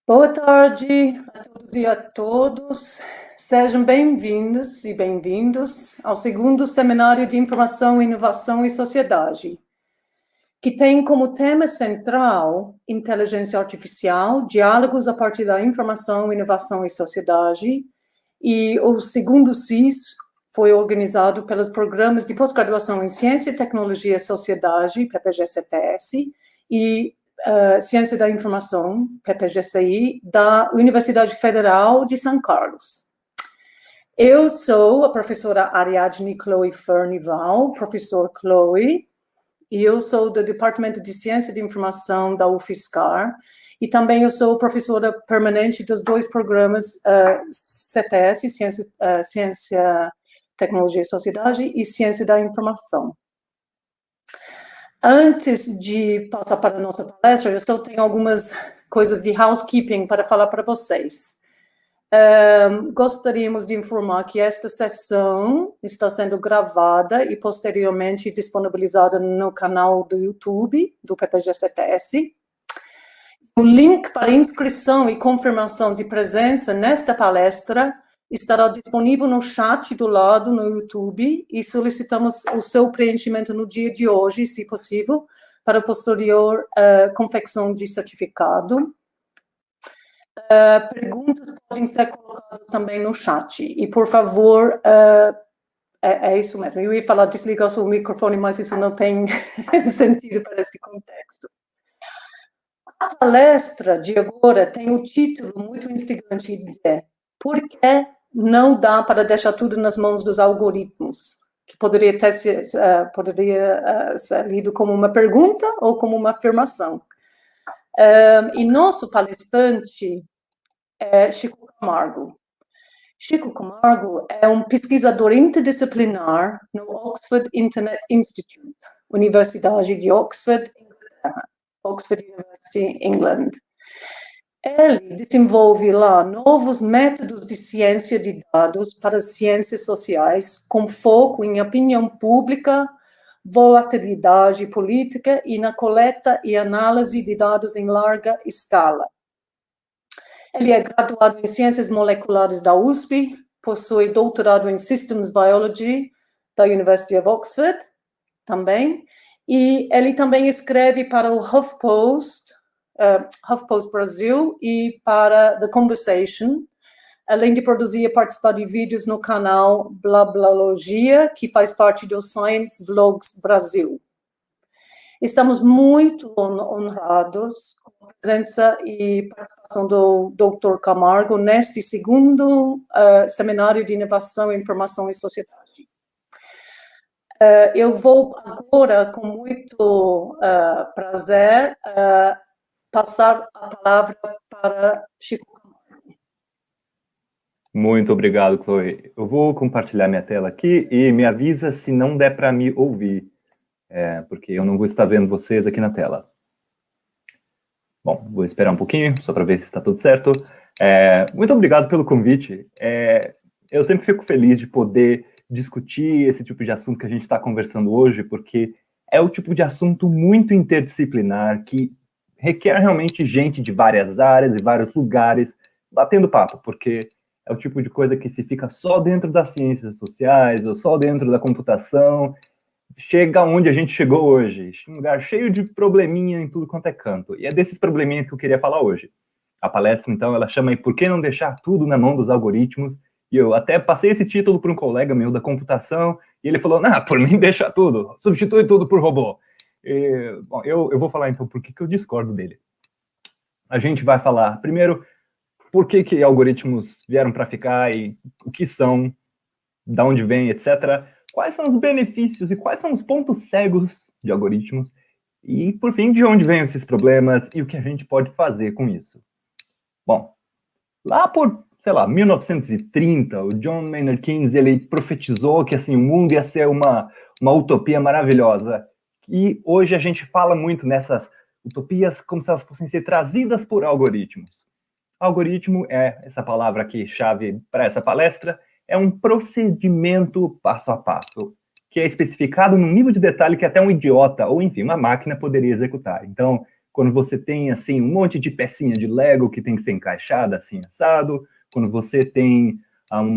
Boa tarde a todos e a todos. Sejam bem-vindos e bem-vindos ao segundo Seminário de Informação, Inovação e Sociedade, que tem como tema central Inteligência Artificial, Diálogos a partir da Informação, Inovação e Sociedade, e o segundo CIS foi organizado pelos programas de pós-graduação em Ciência, Tecnologia e Sociedade, PPG-CTS, e Ciência da Informação, PPGCI, da Universidade Federal de São Carlos. Eu sou a professora Ariadne Chloe Fernival, professor Chloe, e eu sou do Departamento de Ciência de Informação da UFSCar, e também eu sou professora permanente dos dois programas CTS, Ciência, Tecnologia e Sociedade, e Ciência da Informação. Antes de passar para a nossa palestra, eu só tenho algumas coisas de housekeeping para falar para vocês. Gostaríamos de informar que esta sessão está sendo gravada e posteriormente disponibilizada no canal do YouTube do PPG-CTS. O link para inscrição e confirmação de presença nesta palestra estará disponível no chat do lado no YouTube e solicitamos o seu preenchimento no dia de hoje, se possível, para a posterior confecção de certificado. Perguntas podem ser colocadas também no chat. E, por favor, é isso mesmo. Eu ia falar desligar o seu microfone, mas isso não tem sentido para esse contexto. A palestra de agora tem o título muito instigante de Por que não dá para deixar tudo nas mãos dos algoritmos? Que poderia ser lido como uma pergunta ou como uma afirmação. E nosso palestrante é Chico Camargo. Chico Camargo é um pesquisador interdisciplinar no Oxford Internet Institute, Universidade de Oxford, Inglaterra. Oxford University, England. Ele desenvolve lá novos métodos de ciência de dados para ciências sociais, com foco em opinião pública, volatilidade política e na coleta e análise de dados em larga escala. Ele é graduado em Ciências Moleculares da USP, possui doutorado em Systems Biology da University of Oxford, também, e ele também escreve para o HuffPost Brasil e para The Conversation, além de produzir e participar de vídeos no canal Blablalogia, que faz parte do Science Vlogs Brasil. Estamos muito honrados com a presença e participação do Dr. Camargo neste segundo Seminário de Inovação, Informação e Sociedade. Eu vou agora, com muito prazer, passar a palavra para Chico Camargo. Muito obrigado, Chloe. Eu vou compartilhar minha tela aqui e me avisa se não der para me ouvir, porque eu não vou estar vendo vocês aqui na tela. Bom, vou esperar um pouquinho, só para ver se está tudo certo. Muito obrigado pelo convite. Eu sempre fico feliz de poder discutir esse tipo de assunto que a gente está conversando hoje, porque é o tipo de assunto muito interdisciplinar que requer realmente gente de várias áreas e vários lugares batendo papo, porque é o tipo de coisa que se fica só dentro das ciências sociais ou só dentro da computação, chega onde a gente chegou hoje, um lugar cheio de probleminha em tudo quanto é canto. E é desses probleminhas que eu queria falar hoje. A palestra, então, ela chama aí Por que não deixar tudo na mão dos algoritmos? E eu até passei esse título para um colega meu da computação, e ele falou, por mim deixa tudo, substitui tudo por robô. Bom, eu vou falar então por que eu discordo dele. A gente vai falar, primeiro, por que algoritmos vieram para ficar e o que são, de onde vêm, etc. Quais são os benefícios e quais são os pontos cegos de algoritmos e, por fim, de onde vêm esses problemas e o que a gente pode fazer com isso. Bom, lá por, 1930, o John Maynard Keynes, ele profetizou que assim, o mundo ia ser uma utopia maravilhosa. E hoje a gente fala muito nessas utopias como se elas fossem ser trazidas por algoritmos. Algoritmo é, essa palavra aqui, chave para essa palestra, é um procedimento passo a passo, que é especificado num nível de detalhe que até um idiota, ou enfim, uma máquina poderia executar. Então, quando você tem, assim, um monte de pecinha de Lego que tem que ser encaixada, assim, assado, quando você tem,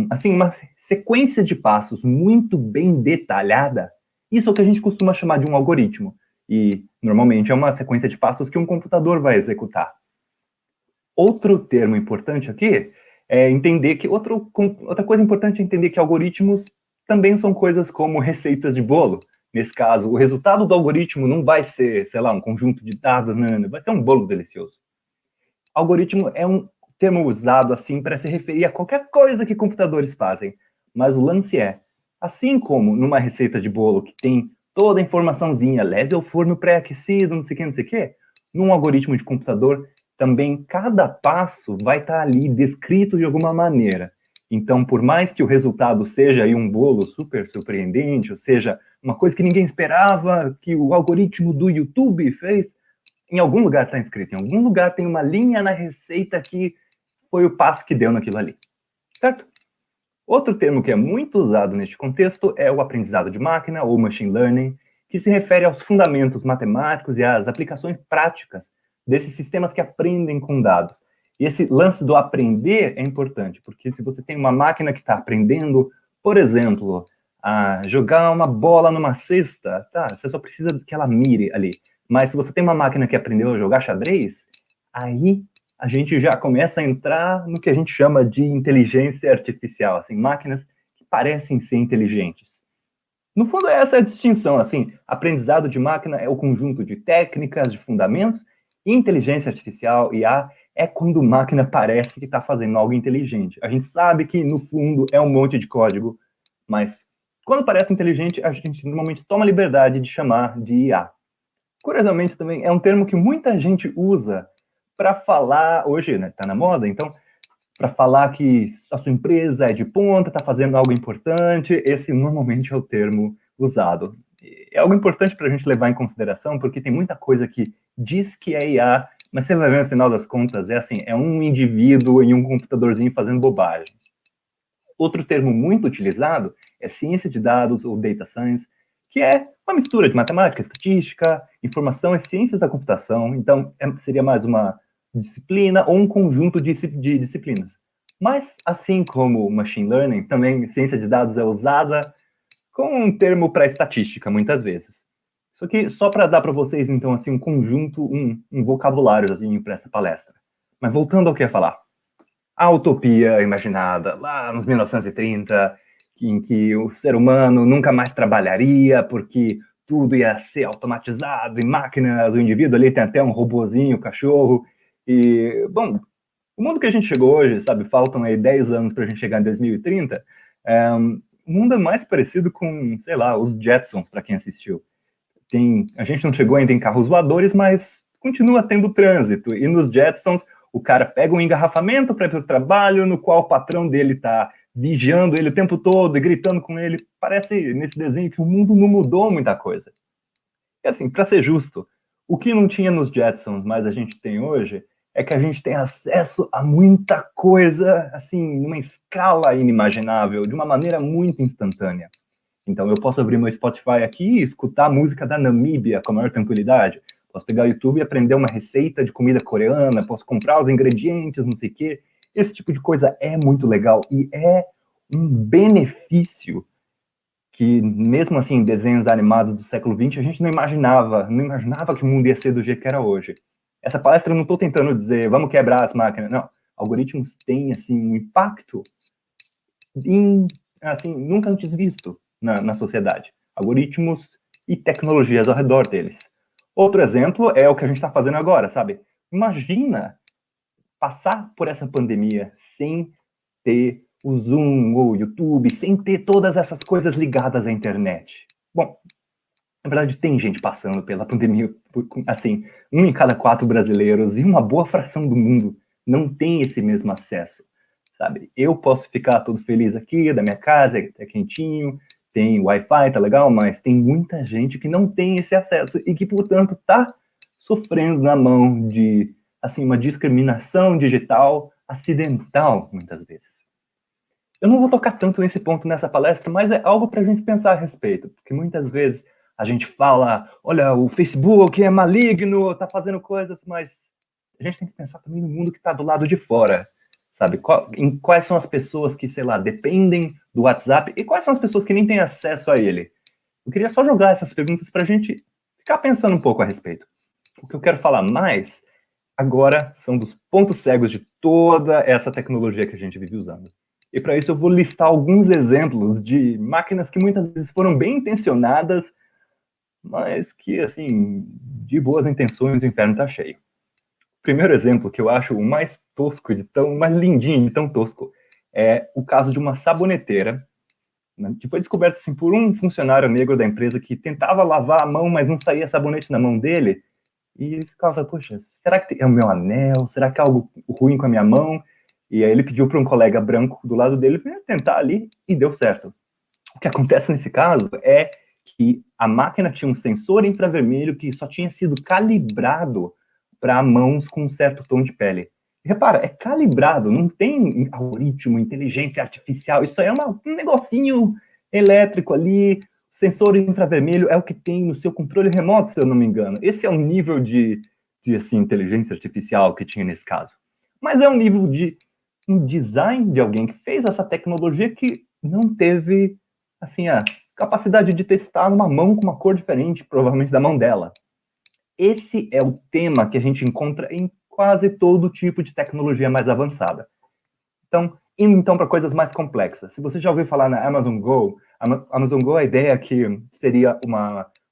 assim, uma sequência de passos muito bem detalhada, isso é o que a gente costuma chamar de um algoritmo. E, normalmente, é uma sequência de passos que um computador vai executar. Outro termo importante aqui é entender que... Outra coisa importante é entender que algoritmos também são coisas como receitas de bolo. Nesse caso, o resultado do algoritmo não vai ser, sei lá, um conjunto de dados, não, vai ser um bolo delicioso. Algoritmo é um termo usado assim para se referir a qualquer coisa que computadores fazem. Mas o lance é, assim como numa receita de bolo que tem toda a informaçãozinha, leve ao forno pré-aquecido, não sei o que, num algoritmo de computador, também cada passo vai estar ali descrito de alguma maneira. Então, por mais que o resultado seja aí um bolo super surpreendente, ou seja, uma coisa que ninguém esperava, que o algoritmo do YouTube fez, em algum lugar está escrito, em algum lugar tem uma linha na receita que foi o passo que deu naquilo ali, certo? Outro termo que é muito usado neste contexto é o aprendizado de máquina, ou machine learning, que se refere aos fundamentos matemáticos e às aplicações práticas desses sistemas que aprendem com dados. E esse lance do aprender é importante, porque se você tem uma máquina que está aprendendo, por exemplo, a jogar uma bola numa cesta, tá, você só precisa que ela mire ali. Mas se você tem uma máquina que aprendeu a jogar xadrez, aí a gente já começa a entrar no que a gente chama de inteligência artificial, assim, máquinas que parecem ser inteligentes. No fundo, essa é a distinção, assim, aprendizado de máquina é o conjunto de técnicas, de fundamentos, e inteligência artificial, IA, é quando máquina parece que está fazendo algo inteligente. A gente sabe que, no fundo, é um monte de código, mas quando parece inteligente, a gente normalmente toma a liberdade de chamar de IA. Curiosamente, também, é um termo que muita gente usa para falar, hoje, né, tá na moda, então, para falar que a sua empresa é de ponta, está fazendo algo importante, esse normalmente é o termo usado. É algo importante para a gente levar em consideração, porque tem muita coisa que diz que é IA, mas você vai ver, no final das contas, é assim, é um indivíduo em um computadorzinho fazendo bobagem. Outro termo muito utilizado é ciência de dados, ou data science, que é uma mistura de matemática, estatística, informação e ciências da computação. Então, seria mais uma disciplina ou um conjunto de disciplinas. Mas, assim como machine learning, também ciência de dados é usada como um termo para estatística, muitas vezes. Isso aqui só para dar para vocês, então, assim, um conjunto, um vocabulário assim, para essa palestra. Mas voltando ao que ia falar. A utopia imaginada lá nos 1930, em que o ser humano nunca mais trabalharia porque tudo ia ser automatizado em máquinas, o indivíduo ali tem até um robozinho, cachorro. E, bom, o mundo que a gente chegou hoje, sabe, faltam aí 10 anos para a gente chegar em 2030, o mundo é mais parecido com, sei lá, os Jetsons, para quem assistiu. A gente não chegou ainda em carros voadores, mas continua tendo trânsito. E nos Jetsons, o cara pega um engarrafamento para ir para o trabalho, no qual o patrão dele está vigiando ele o tempo todo e gritando com ele. Parece, nesse desenho, que o mundo não mudou muita coisa. E assim, para ser justo, o que não tinha nos Jetsons, mas a gente tem hoje, é que a gente tem acesso a muita coisa, assim, numa escala inimaginável, de uma maneira muito instantânea. Então, eu posso abrir meu Spotify aqui e escutar a música da Namíbia com a maior tranquilidade. Posso pegar o YouTube e aprender uma receita de comida coreana, posso comprar os ingredientes, não sei o quê. Esse tipo de coisa é muito legal e é um benefício que, mesmo assim, em desenhos animados do século XX, a gente não imaginava que o mundo ia ser do jeito que era hoje. Essa palestra eu não estou tentando dizer, vamos quebrar as máquinas, não. Algoritmos têm, assim, um impacto assim, nunca antes visto na sociedade. Algoritmos e tecnologias ao redor deles. Outro exemplo é o que a gente está fazendo agora, sabe? Imagina passar por essa pandemia sem ter o Zoom ou o YouTube, sem ter todas essas coisas ligadas à internet. Bom, na verdade, tem gente passando pela pandemia, assim, 1 em cada 4 brasileiros e uma boa fração do mundo não tem esse mesmo acesso, sabe? Eu posso ficar todo feliz aqui, da minha casa, é quentinho, tem Wi-Fi, tá legal, mas tem muita gente que não tem esse acesso e que, portanto, tá sofrendo na mão de, assim, uma discriminação digital acidental, muitas vezes. Eu não vou tocar tanto nesse ponto nessa palestra, mas é algo para a gente pensar a respeito, porque muitas vezes A gente fala, olha, o Facebook é maligno, tá fazendo coisas, mas a gente tem que pensar também no mundo que está do lado de fora, sabe? Em quais são as pessoas que, sei lá, dependem do WhatsApp e quais são as pessoas que nem têm acesso a ele. Eu queria só jogar essas perguntas para a gente ficar pensando um pouco a respeito. O que eu quero falar mais agora são dos pontos cegos de toda essa tecnologia que a gente vive usando. E para isso eu vou listar alguns exemplos de máquinas que muitas vezes foram bem intencionadas, mas que, assim, de boas intenções o inferno tá cheio. O primeiro exemplo que eu acho o mais tosco, mais lindinho de tão tosco, é o caso de uma saboneteira, né, que foi descoberta assim, por um funcionário negro da empresa que tentava lavar a mão, mas não saía sabonete na mão dele, e ele ficava, poxa, será que é o meu anel? Será que é algo ruim com a minha mão? E aí ele pediu para um colega branco do lado dele tentar ali, e deu certo. O que acontece nesse caso é que a máquina tinha um sensor infravermelho que só tinha sido calibrado para mãos com um certo tom de pele. E repara, é calibrado, não tem algoritmo, inteligência artificial, isso aí é um negocinho elétrico ali, sensor infravermelho é o que tem no seu controle remoto, se eu não me engano. Esse é um nível de assim, inteligência artificial que tinha nesse caso. Mas é um nível de um design de alguém que fez essa tecnologia que não teve assim, a capacidade de testar numa mão com uma cor diferente, provavelmente da mão dela. Esse é o tema que a gente encontra em quase todo tipo de tecnologia mais avançada. Então, indo então para coisas mais complexas. Se você já ouviu falar na Amazon Go, Amazon Go, a ideia é que seria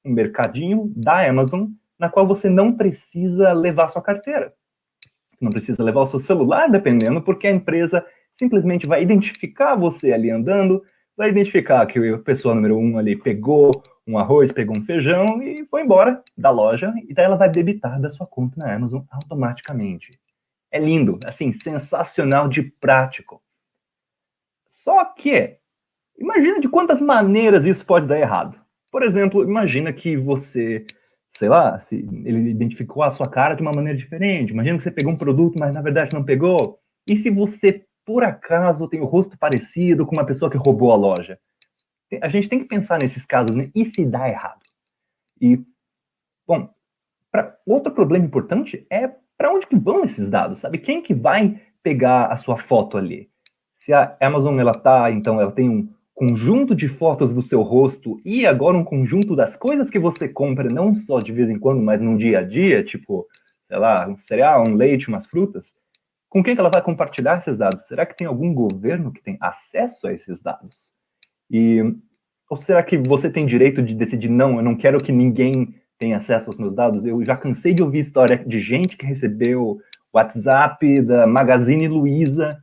um mercadinho da Amazon, na qual você não precisa levar sua carteira. Você não precisa levar o seu celular, dependendo, porque a empresa simplesmente vai identificar você ali andando, vai identificar que a pessoa número 1 ali pegou um arroz, pegou um feijão e foi embora da loja, e daí ela vai debitar da sua conta na Amazon automaticamente. É lindo, assim, sensacional de prático. Só que, imagina de quantas maneiras isso pode dar errado. Por exemplo, imagina que você, sei lá, se ele identificou a sua cara de uma maneira diferente. Imagina que você pegou um produto, mas na verdade não pegou. E se você, por acaso, tem o rosto parecido com uma pessoa que roubou a loja? A gente tem que pensar nesses casos, né? E se dá errado? E, bom, outro problema importante é para onde que vão esses dados, sabe? Quem que vai pegar a sua foto ali? Se a Amazon, então, ela tem um conjunto de fotos do seu rosto e agora um conjunto das coisas que você compra, não só de vez em quando, mas no dia a dia, tipo, sei lá, um cereal, um leite, umas frutas, com quem que ela vai compartilhar esses dados? Será que tem algum governo que tem acesso a esses dados? Ou será que você tem direito de decidir, não, eu não quero que ninguém tenha acesso aos meus dados? Eu já cansei de ouvir história de gente que recebeu WhatsApp da Magazine Luiza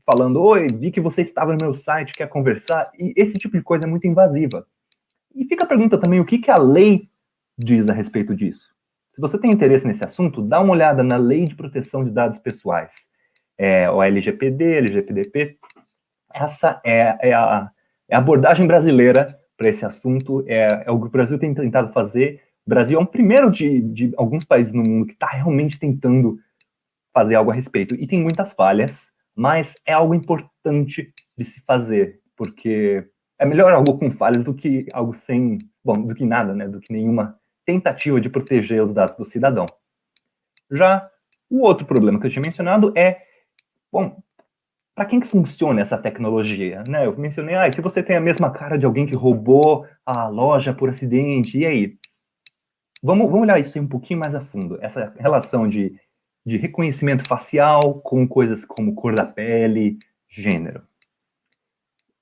falando, oi, vi que você estava no meu site, quer conversar? E esse tipo de coisa é muito invasiva. E fica a pergunta também, o que a lei diz a respeito disso? Se você tem interesse nesse assunto, dá uma olhada na Lei de Proteção de Dados Pessoais. O LGPD, LGPDP. Essa é a abordagem brasileira para esse assunto, é o que o Brasil tem tentado fazer. O Brasil é um primeiro de alguns países no mundo que está realmente tentando fazer algo a respeito. E tem muitas falhas, mas é algo importante de se fazer, porque é melhor algo com falhas do que algo sem, do que nada, né? Do que nenhuma tentativa de proteger os dados do cidadão. Já o outro problema que eu tinha mencionado é, para quem que funciona essa tecnologia, né? Eu mencionei, se você tem a mesma cara de alguém que roubou a loja por acidente, e aí? Vamos olhar isso aí um pouquinho mais a fundo, essa relação de reconhecimento facial com coisas como cor da pele, gênero.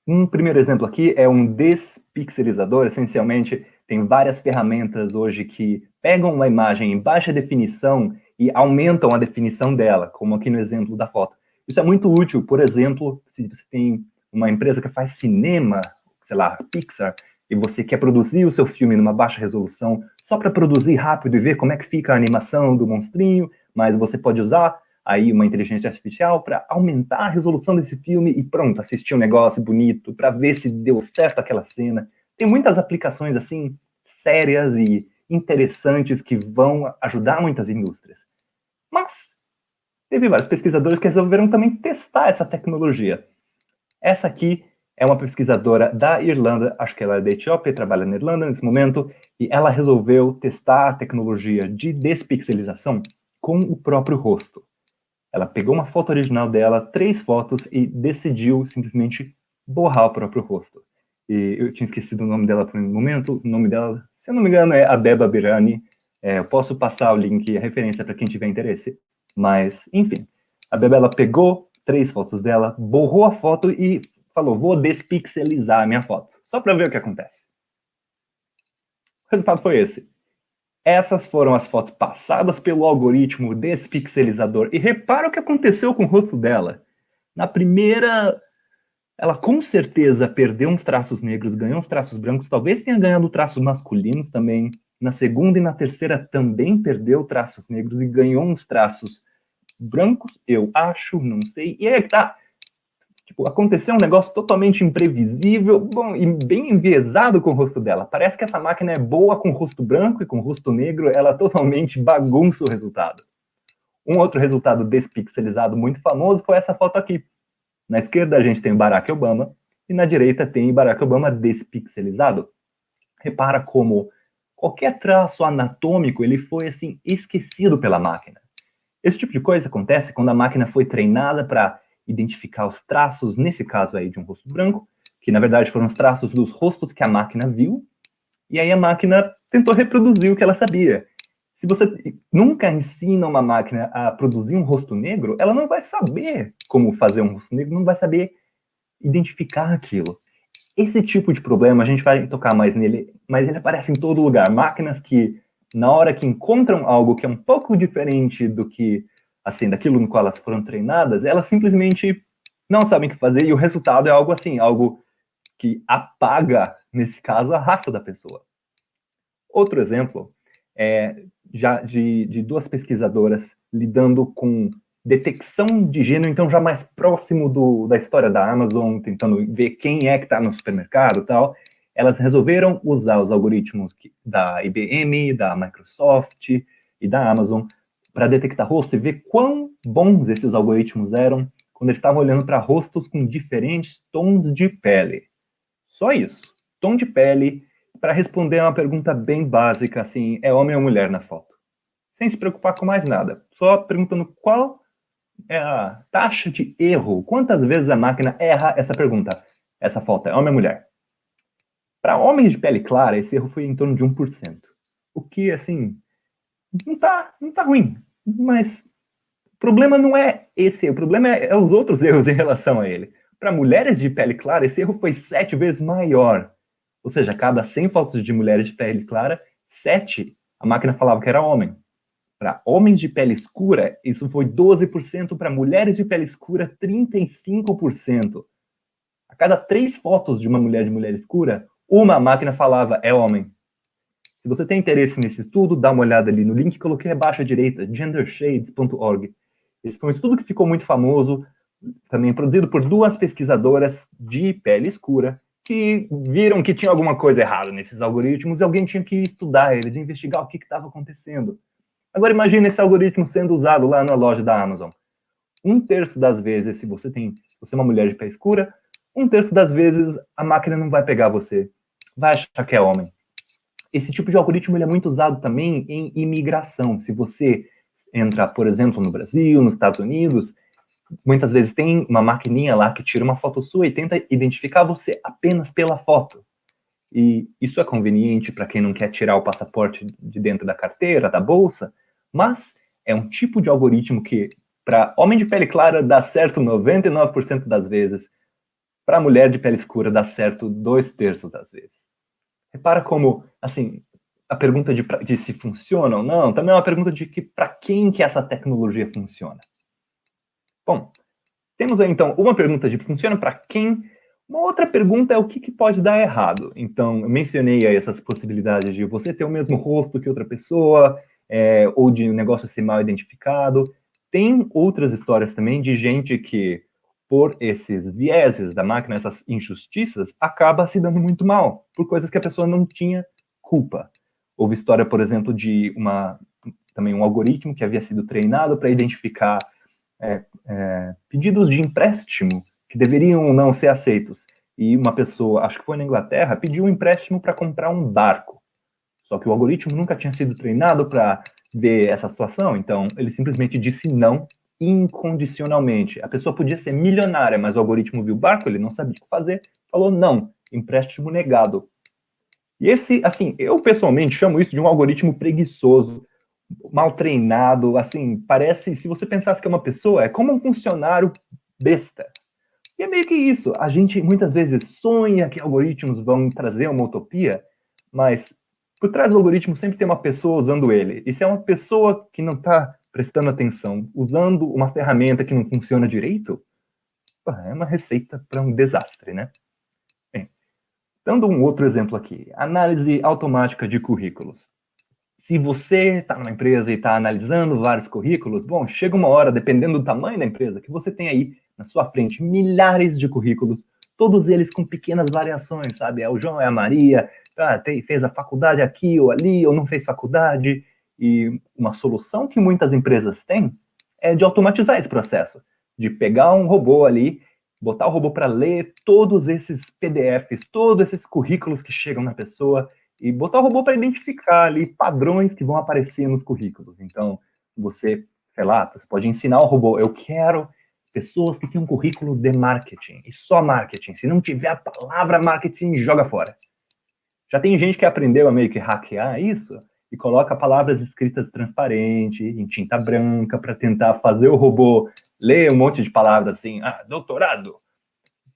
Um primeiro exemplo aqui é um despixelizador. Essencialmente, tem várias ferramentas hoje que pegam uma imagem em baixa definição e aumentam a definição dela, como aqui no exemplo da foto. Isso é muito útil, por exemplo, se você tem uma empresa que faz cinema, sei lá, Pixar, e você quer produzir o seu filme numa baixa resolução só para produzir rápido e ver como é que fica a animação do monstrinho, mas você pode usar aí uma inteligência artificial para aumentar a resolução desse filme e pronto, assistir um negócio bonito, para ver se deu certo aquela cena. Tem muitas aplicações assim, sérias e interessantes que vão ajudar muitas indústrias. Mas teve vários pesquisadores que resolveram também testar essa tecnologia. Essa aqui é uma pesquisadora da Irlanda, acho que ela é da Etiópia, trabalha na Irlanda nesse momento, e ela resolveu testar a tecnologia de despixelização com o próprio rosto. Ela pegou uma foto original dela, 3 fotos, e decidiu simplesmente borrar o próprio rosto. E eu tinha esquecido o nome dela por um momento. O nome dela, se eu não me engano, é Abeba Birani. Eu posso passar o link e a referência para quem tiver interesse. Mas, enfim, a Abeba, ela pegou 3 fotos dela, borrou a foto e falou, vou despixelizar a minha foto, só para ver o que acontece. O resultado foi esse. Essas foram as fotos passadas pelo algoritmo despixelizador. E repara o que aconteceu com o rosto dela. Na primeira, ela com certeza perdeu uns traços negros, ganhou uns traços brancos, talvez tenha ganhado traços masculinos também. Na segunda e na terceira também perdeu traços negros e ganhou uns traços brancos, eu acho, não sei. E aí que tá. Tipo, aconteceu um negócio totalmente imprevisível, bom, e bem enviesado com o rosto dela. Parece que essa máquina é boa com o rosto branco e com o rosto negro, ela totalmente bagunça o resultado. Um outro resultado despixelizado muito famoso foi essa foto aqui. Na esquerda a gente tem Barack Obama, e na direita tem Barack Obama despixelizado. Repara como qualquer traço anatômico ele foi, assim, esquecido pela máquina. Esse tipo de coisa acontece quando a máquina foi treinada para identificar os traços, nesse caso aí de um rosto branco, que na verdade foram os traços dos rostos que a máquina viu, e aí a máquina tentou reproduzir o que ela sabia. Se você nunca ensina uma máquina a produzir um rosto negro, ela não vai saber como fazer um rosto negro, não vai saber identificar aquilo. Esse tipo de problema, a gente vai tocar mais nele, mas ele aparece em todo lugar. Máquinas que, na hora que encontram algo que é um pouco diferente do que, assim, daquilo no qual elas foram treinadas, elas simplesmente não sabem o que fazer, e o resultado é algo assim, algo que apaga, nesse caso, a raça da pessoa. Outro exemplo é já de 2 pesquisadoras lidando com detecção de gênero, então já mais próximo da história da Amazon, tentando ver quem é que está no supermercado e tal. Elas resolveram usar os algoritmos da IBM, da Microsoft e da Amazon para detectar rosto e ver quão bons esses algoritmos eram quando eles estavam olhando para rostos com diferentes tons de pele. Só isso. Tom de pele, para responder uma pergunta bem básica, assim, é homem ou mulher na foto. Sem se preocupar com mais nada. Só perguntando qual é a taxa de erro. Quantas vezes a máquina erra essa pergunta? Essa foto é homem ou mulher? Para homens de pele clara, esse erro foi em torno de 1%. O que, assim, não tá ruim. Mas o problema não é esse, o problema é os outros erros em relação a ele. Para mulheres de pele clara, esse erro foi 7 vezes maior. Ou seja, a cada 100 fotos de mulheres de pele clara, 7 a máquina falava que era homem. Para homens de pele escura, isso foi 12%. Para mulheres de pele escura, 35%. A cada 3 fotos de uma mulher de mulher escura, uma máquina falava é homem. Se você tem interesse nesse estudo, dá uma olhada ali no link que coloquei abaixo à direita, gendershades.org. Esse foi um estudo que ficou muito famoso, também produzido por 2 pesquisadoras de pele escura, que viram que tinha alguma coisa errada nesses algoritmos e alguém tinha que estudar eles, investigar o que estava acontecendo. Agora imagine esse algoritmo sendo usado lá na loja da Amazon. 1/3 das vezes, se você é uma mulher de pele escura, 1/3 das vezes a máquina não vai pegar você, vai achar que é homem. Esse tipo de algoritmo ele é muito usado também em imigração. Se você entra, por exemplo, no Brasil, nos Estados Unidos, muitas vezes tem uma maquininha lá que tira uma foto sua e tenta identificar você apenas pela foto. E isso é conveniente para quem não quer tirar o passaporte de dentro da carteira, da bolsa, mas é um tipo de algoritmo que, para homem de pele clara, dá certo 99% das vezes, para mulher de pele escura, dá certo 2/3 das vezes. Repara como, assim, a pergunta de se funciona ou não, também é uma pergunta de que para quem que essa tecnologia funciona. Bom, temos aí, então, uma pergunta de funciona para quem. Uma outra pergunta é o que pode dar errado. Então, eu mencionei aí essas possibilidades de você ter o mesmo rosto que outra pessoa, ou de um negócio ser mal identificado. Tem outras histórias também de gente que, por esses vieses da máquina, essas injustiças, acaba se dando muito mal, por coisas que a pessoa não tinha culpa. Houve história, por exemplo, de também um algoritmo que havia sido treinado para identificar pedidos de empréstimo que deveriam não ser aceitos. e uma pessoa, acho que foi na Inglaterra, pediu um empréstimo para comprar um barco. Só que o algoritmo nunca tinha sido treinado para ver essa situação, então ele simplesmente disse não incondicionalmente. A pessoa podia ser milionária, mas o algoritmo viu o barco, ele não sabia o que fazer, falou não, empréstimo negado. E esse, assim, eu pessoalmente chamo isso de um algoritmo preguiçoso, mal treinado, assim, parece, se você pensasse que é uma pessoa, é como um funcionário besta. E é meio que isso, a gente muitas vezes sonha que algoritmos vão trazer uma utopia, mas por trás do algoritmo sempre tem uma pessoa usando ele. E se é uma pessoa que não está prestando atenção, usando uma ferramenta que não funciona direito, é uma receita para um desastre, né? Bem, dando um outro exemplo aqui, análise automática de currículos. Se você está numa empresa e está analisando vários currículos, bom, chega uma hora, dependendo do tamanho da empresa, que você tem aí na sua frente milhares de currículos, todos eles com pequenas variações, sabe? É o João, é a Maria, fez a faculdade aqui ou ali, ou não fez faculdade. E uma solução que muitas empresas têm é de automatizar esse processo, de pegar um robô ali, botar o robô para ler todos esses PDFs, todos esses currículos que chegam na pessoa, e botar o robô para identificar ali padrões que vão aparecer nos currículos. Então, você, sei lá, você pode ensinar o robô, eu quero pessoas que têm um currículo de marketing, e só marketing. Se não tiver a palavra marketing, joga fora. Já tem gente que aprendeu a meio que hackear isso, e coloca palavras escritas transparente, em tinta branca, para tentar fazer o robô ler um monte de palavras assim, doutorado,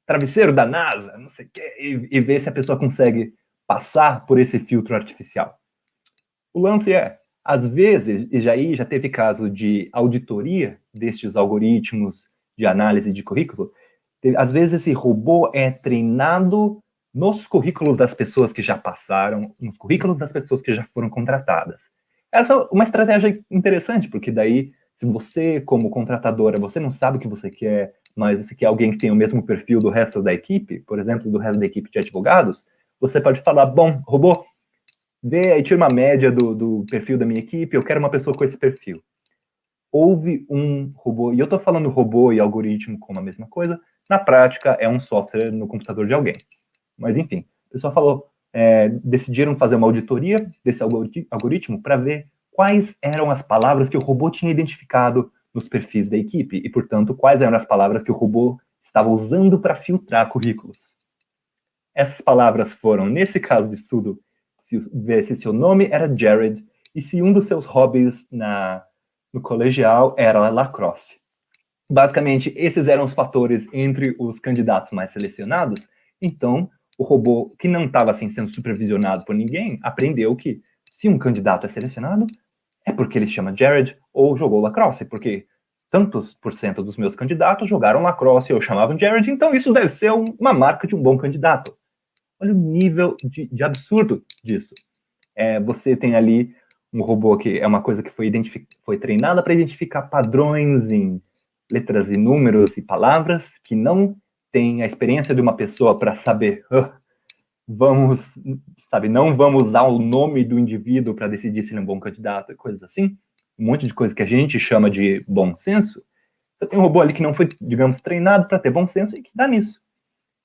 travesseiro da NASA, não sei o quê, e ver se a pessoa consegue passar por esse filtro artificial. O lance é, às vezes, e já teve caso de auditoria destes algoritmos de análise de currículo, às vezes esse robô é treinado nos currículos das pessoas que já passaram, nos currículos das pessoas que já foram contratadas. Essa é uma estratégia interessante, porque daí, se você, como contratadora, você não sabe o que você quer, mas você quer alguém que tenha o mesmo perfil do resto da equipe, por exemplo, do resto da equipe de advogados, você pode falar, bom, robô, vê aí, tira uma média do perfil da minha equipe, eu quero uma pessoa com esse perfil. Houve um robô, e eu estou falando robô e algoritmo como a mesma coisa, na prática é um software no computador de alguém. Mas enfim, o pessoal falou, decidiram fazer uma auditoria desse algoritmo para ver quais eram as palavras que o robô tinha identificado nos perfis da equipe, e portanto, quais eram as palavras que o robô estava usando para filtrar currículos. Essas palavras foram, nesse caso de estudo, ver se seu nome era Jared e se um dos seus hobbies no colegial era lacrosse. Basicamente, esses eram os fatores entre os candidatos mais selecionados. Então, o robô, que não estava assim, sendo supervisionado por ninguém, aprendeu que se um candidato é selecionado, é porque ele se chama Jared ou jogou lacrosse, porque tantos por cento dos meus candidatos jogaram lacrosse ou chamavam Jared, então isso deve ser uma marca de um bom candidato. Olha o nível de absurdo disso. Você tem ali um robô que é uma coisa que foi treinada para identificar padrões em letras e números e palavras, que não tem a experiência de uma pessoa para saber, não vamos usar o nome do indivíduo para decidir se ele é um bom candidato, e coisas assim. Um monte de coisa que a gente chama de bom senso. Você tem um robô ali que não foi, digamos, treinado para ter bom senso e que dá nisso.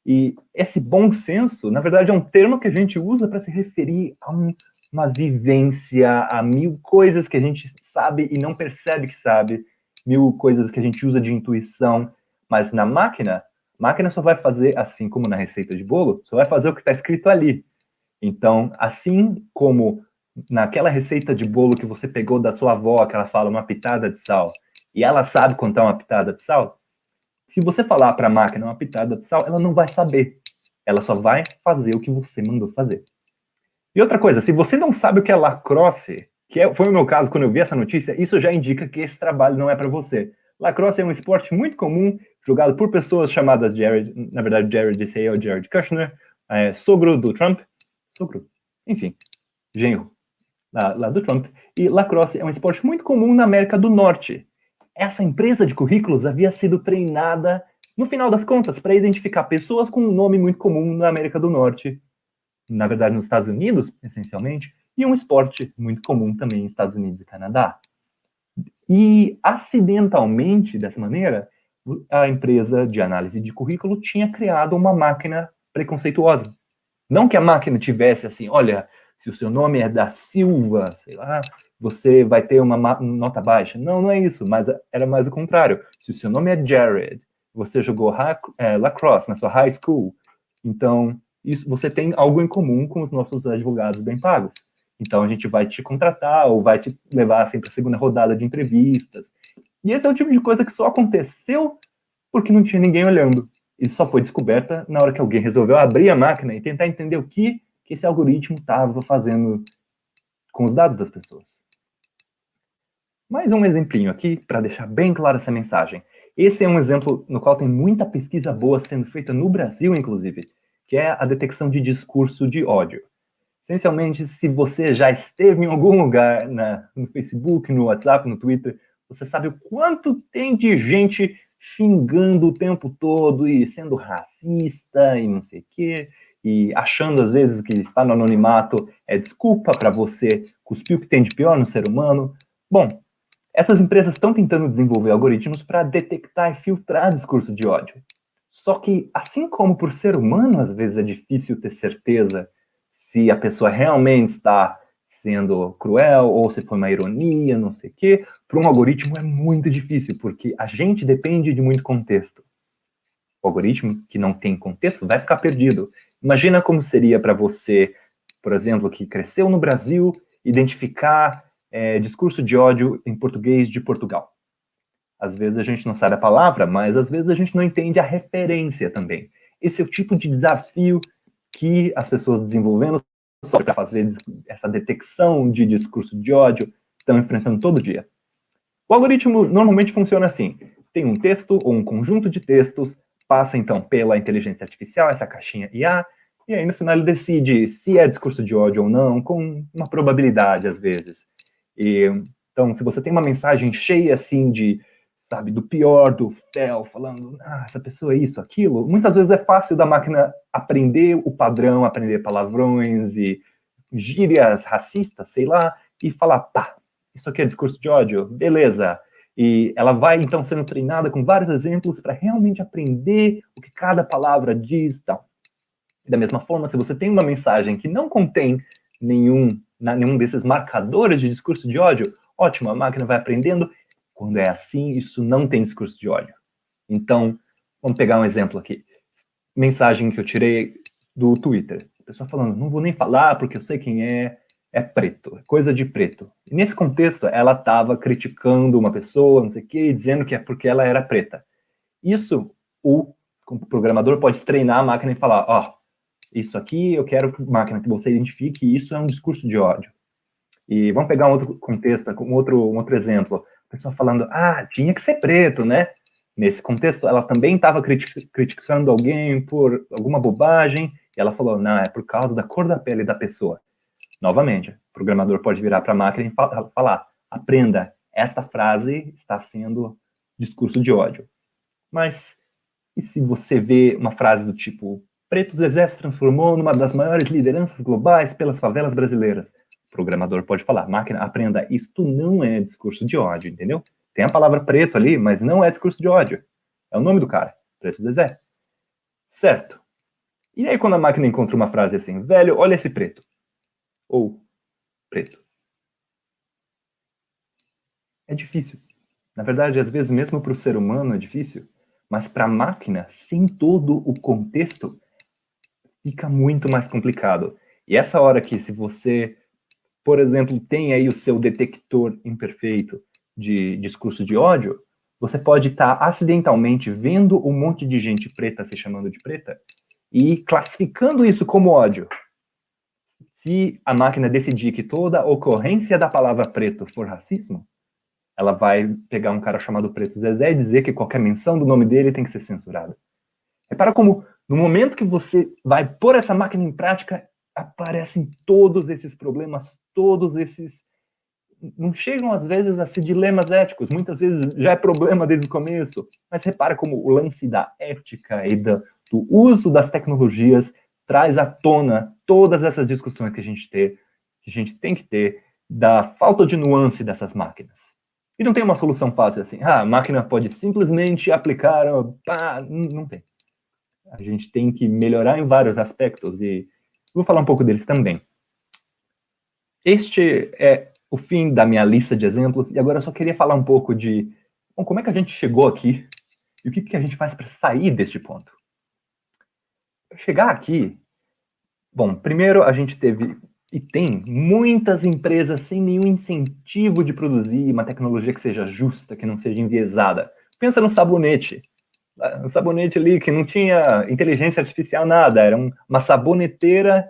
E esse bom senso, na verdade, é um termo que a gente usa para se referir a uma vivência, a mil coisas que a gente sabe e não percebe que sabe, mil coisas que a gente usa de intuição, mas na máquina, a máquina só vai fazer, assim como na receita de bolo, só vai fazer o que está escrito ali. Então, assim como naquela receita de bolo que você pegou da sua avó, que ela fala uma pitada de sal, e ela sabe contar uma pitada de sal, se você falar para a máquina uma pitada de sal, ela não vai saber. Ela só vai fazer o que você mandou fazer. E outra coisa, se você não sabe o que é lacrosse, foi o meu caso quando eu vi essa notícia, isso já indica que esse trabalho não é para você. Lacrosse é um esporte muito comum, jogado por pessoas chamadas Jared, na verdade Jared, esse aí é o Jared Kushner, sogro do Trump, enfim, genro lá do Trump, e lacrosse é um esporte muito comum na América do Norte. Essa empresa de currículos havia sido treinada, no final das contas, para identificar pessoas com um nome muito comum na América do Norte, na verdade nos Estados Unidos, essencialmente, e um esporte muito comum também nos Estados Unidos e Canadá. E, acidentalmente, dessa maneira, a empresa de análise de currículo tinha criado uma máquina preconceituosa. Não que a máquina tivesse assim, olha, se o seu nome é da Silva, sei lá, você vai ter uma nota baixa. Não, não é isso, mas era mais o contrário. Se o seu nome é Jared, você jogou lacrosse na sua high school, então isso, você tem algo em comum com os nossos advogados bem pagos. Então a gente vai te contratar ou vai te levar assim, para a segunda rodada de entrevistas. E esse é o tipo de coisa que só aconteceu porque não tinha ninguém olhando. Isso só foi descoberta na hora que alguém resolveu abrir a máquina e tentar entender o que esse algoritmo estava fazendo com os dados das pessoas. Mais um exemplinho aqui para deixar bem clara essa mensagem. Esse é um exemplo no qual tem muita pesquisa boa sendo feita no Brasil, inclusive, que é a detecção de discurso de ódio. Essencialmente, se você já esteve em algum lugar no Facebook, no WhatsApp, no Twitter, você sabe o quanto tem de gente xingando o tempo todo e sendo racista e não sei o quê, e achando às vezes que estar no anonimato é desculpa para você cuspir o que tem de pior no ser humano. Bom, essas empresas estão tentando desenvolver algoritmos para detectar e filtrar discurso de ódio. Só que, assim como por ser humano, às vezes é difícil ter certeza se a pessoa realmente está sendo cruel ou se foi uma ironia, não sei o quê, para um algoritmo é muito difícil, porque a gente depende de muito contexto. O algoritmo que não tem contexto vai ficar perdido. Imagina como seria para você, por exemplo, que cresceu no Brasil, identificar discurso de ódio em português de Portugal. Às vezes a gente não sabe a palavra, mas às vezes a gente não entende a referência também. Esse é o tipo de desafio que as pessoas desenvolvendo só para fazer essa detecção de discurso de ódio estão enfrentando todo dia. O algoritmo normalmente funciona assim. Tem um texto ou um conjunto de textos, passa então pela inteligência artificial, essa caixinha IA, e aí no final ele decide se é discurso de ódio ou não, com uma probabilidade às vezes. Então, se você tem uma mensagem cheia assim de, sabe, do pior, do fel, falando, essa pessoa é isso, aquilo, muitas vezes é fácil da máquina aprender o padrão, aprender palavrões e gírias racistas, sei lá, e falar, tá, isso aqui é discurso de ódio, beleza. E ela vai, então, sendo treinada com vários exemplos para realmente aprender o que cada palavra diz, tal. Da mesma forma, se você tem uma mensagem que não contém nenhum desses marcadores de discurso de ódio, ótimo, a máquina vai aprendendo. Quando é assim, isso não tem discurso de ódio. Então, vamos pegar um exemplo aqui. Mensagem que eu tirei do Twitter. A pessoa falando, não vou nem falar porque eu sei quem é preto, é coisa de preto. E nesse contexto, ela estava criticando uma pessoa, não sei o quê, dizendo que é porque ela era preta. Isso, o programador pode treinar a máquina e falar, isso aqui eu quero, máquina, que você identifique, isso é um discurso de ódio. E vamos pegar um outro contexto, um outro exemplo. A pessoa falando, tinha que ser preto, né? Nesse contexto, ela também estava criticando alguém por alguma bobagem, e ela falou, não, é por causa da cor da pele da pessoa. Novamente, o programador pode virar para a máquina e falar, aprenda, esta frase está sendo discurso de ódio. Mas, e se você vê uma frase do tipo, Preto Zezé se transformou numa das maiores lideranças globais pelas favelas brasileiras? O programador pode falar, máquina, aprenda, isto não é discurso de ódio, entendeu? Tem a palavra preto ali, mas não é discurso de ódio. É o nome do cara, Preto Zezé. Certo. E aí quando a máquina encontra uma frase assim, velho, olha esse preto. Ou, preto. É difícil. Na verdade, às vezes, mesmo para o ser humano é difícil, mas para a máquina, sem todo o contexto, fica muito mais complicado. E essa hora que, se você, por exemplo, tem aí o seu detector imperfeito de discurso de ódio, você pode estar acidentalmente vendo um monte de gente preta se chamando de preta e classificando isso como ódio. Se a máquina decidir que toda ocorrência da palavra preto for racismo, ela vai pegar um cara chamado Preto Zezé e dizer que qualquer menção do nome dele tem que ser censurada. Repara como, no momento que você vai pôr essa máquina em prática, aparecem todos esses problemas, todos esses... Não chegam, às vezes, a ser dilemas éticos. Muitas vezes já é problema desde o começo. Mas repara como o lance da ética e do uso das tecnologias traz à tona todas essas discussões que a gente tem que ter da falta de nuance dessas máquinas. E não tem uma solução fácil assim. A máquina pode simplesmente aplicar... não tem. A gente tem que melhorar em vários aspectos e vou falar um pouco deles também. Este é o fim da minha lista de exemplos e agora eu só queria falar um pouco de como é que a gente chegou aqui e o que a gente faz para sair deste ponto. Para chegar aqui, bom, primeiro a gente teve e tem muitas empresas sem nenhum incentivo de produzir uma tecnologia que seja justa, que não seja enviesada. Pensa no sabonete. Um sabonete ali que não tinha inteligência artificial, nada. Era uma saboneteira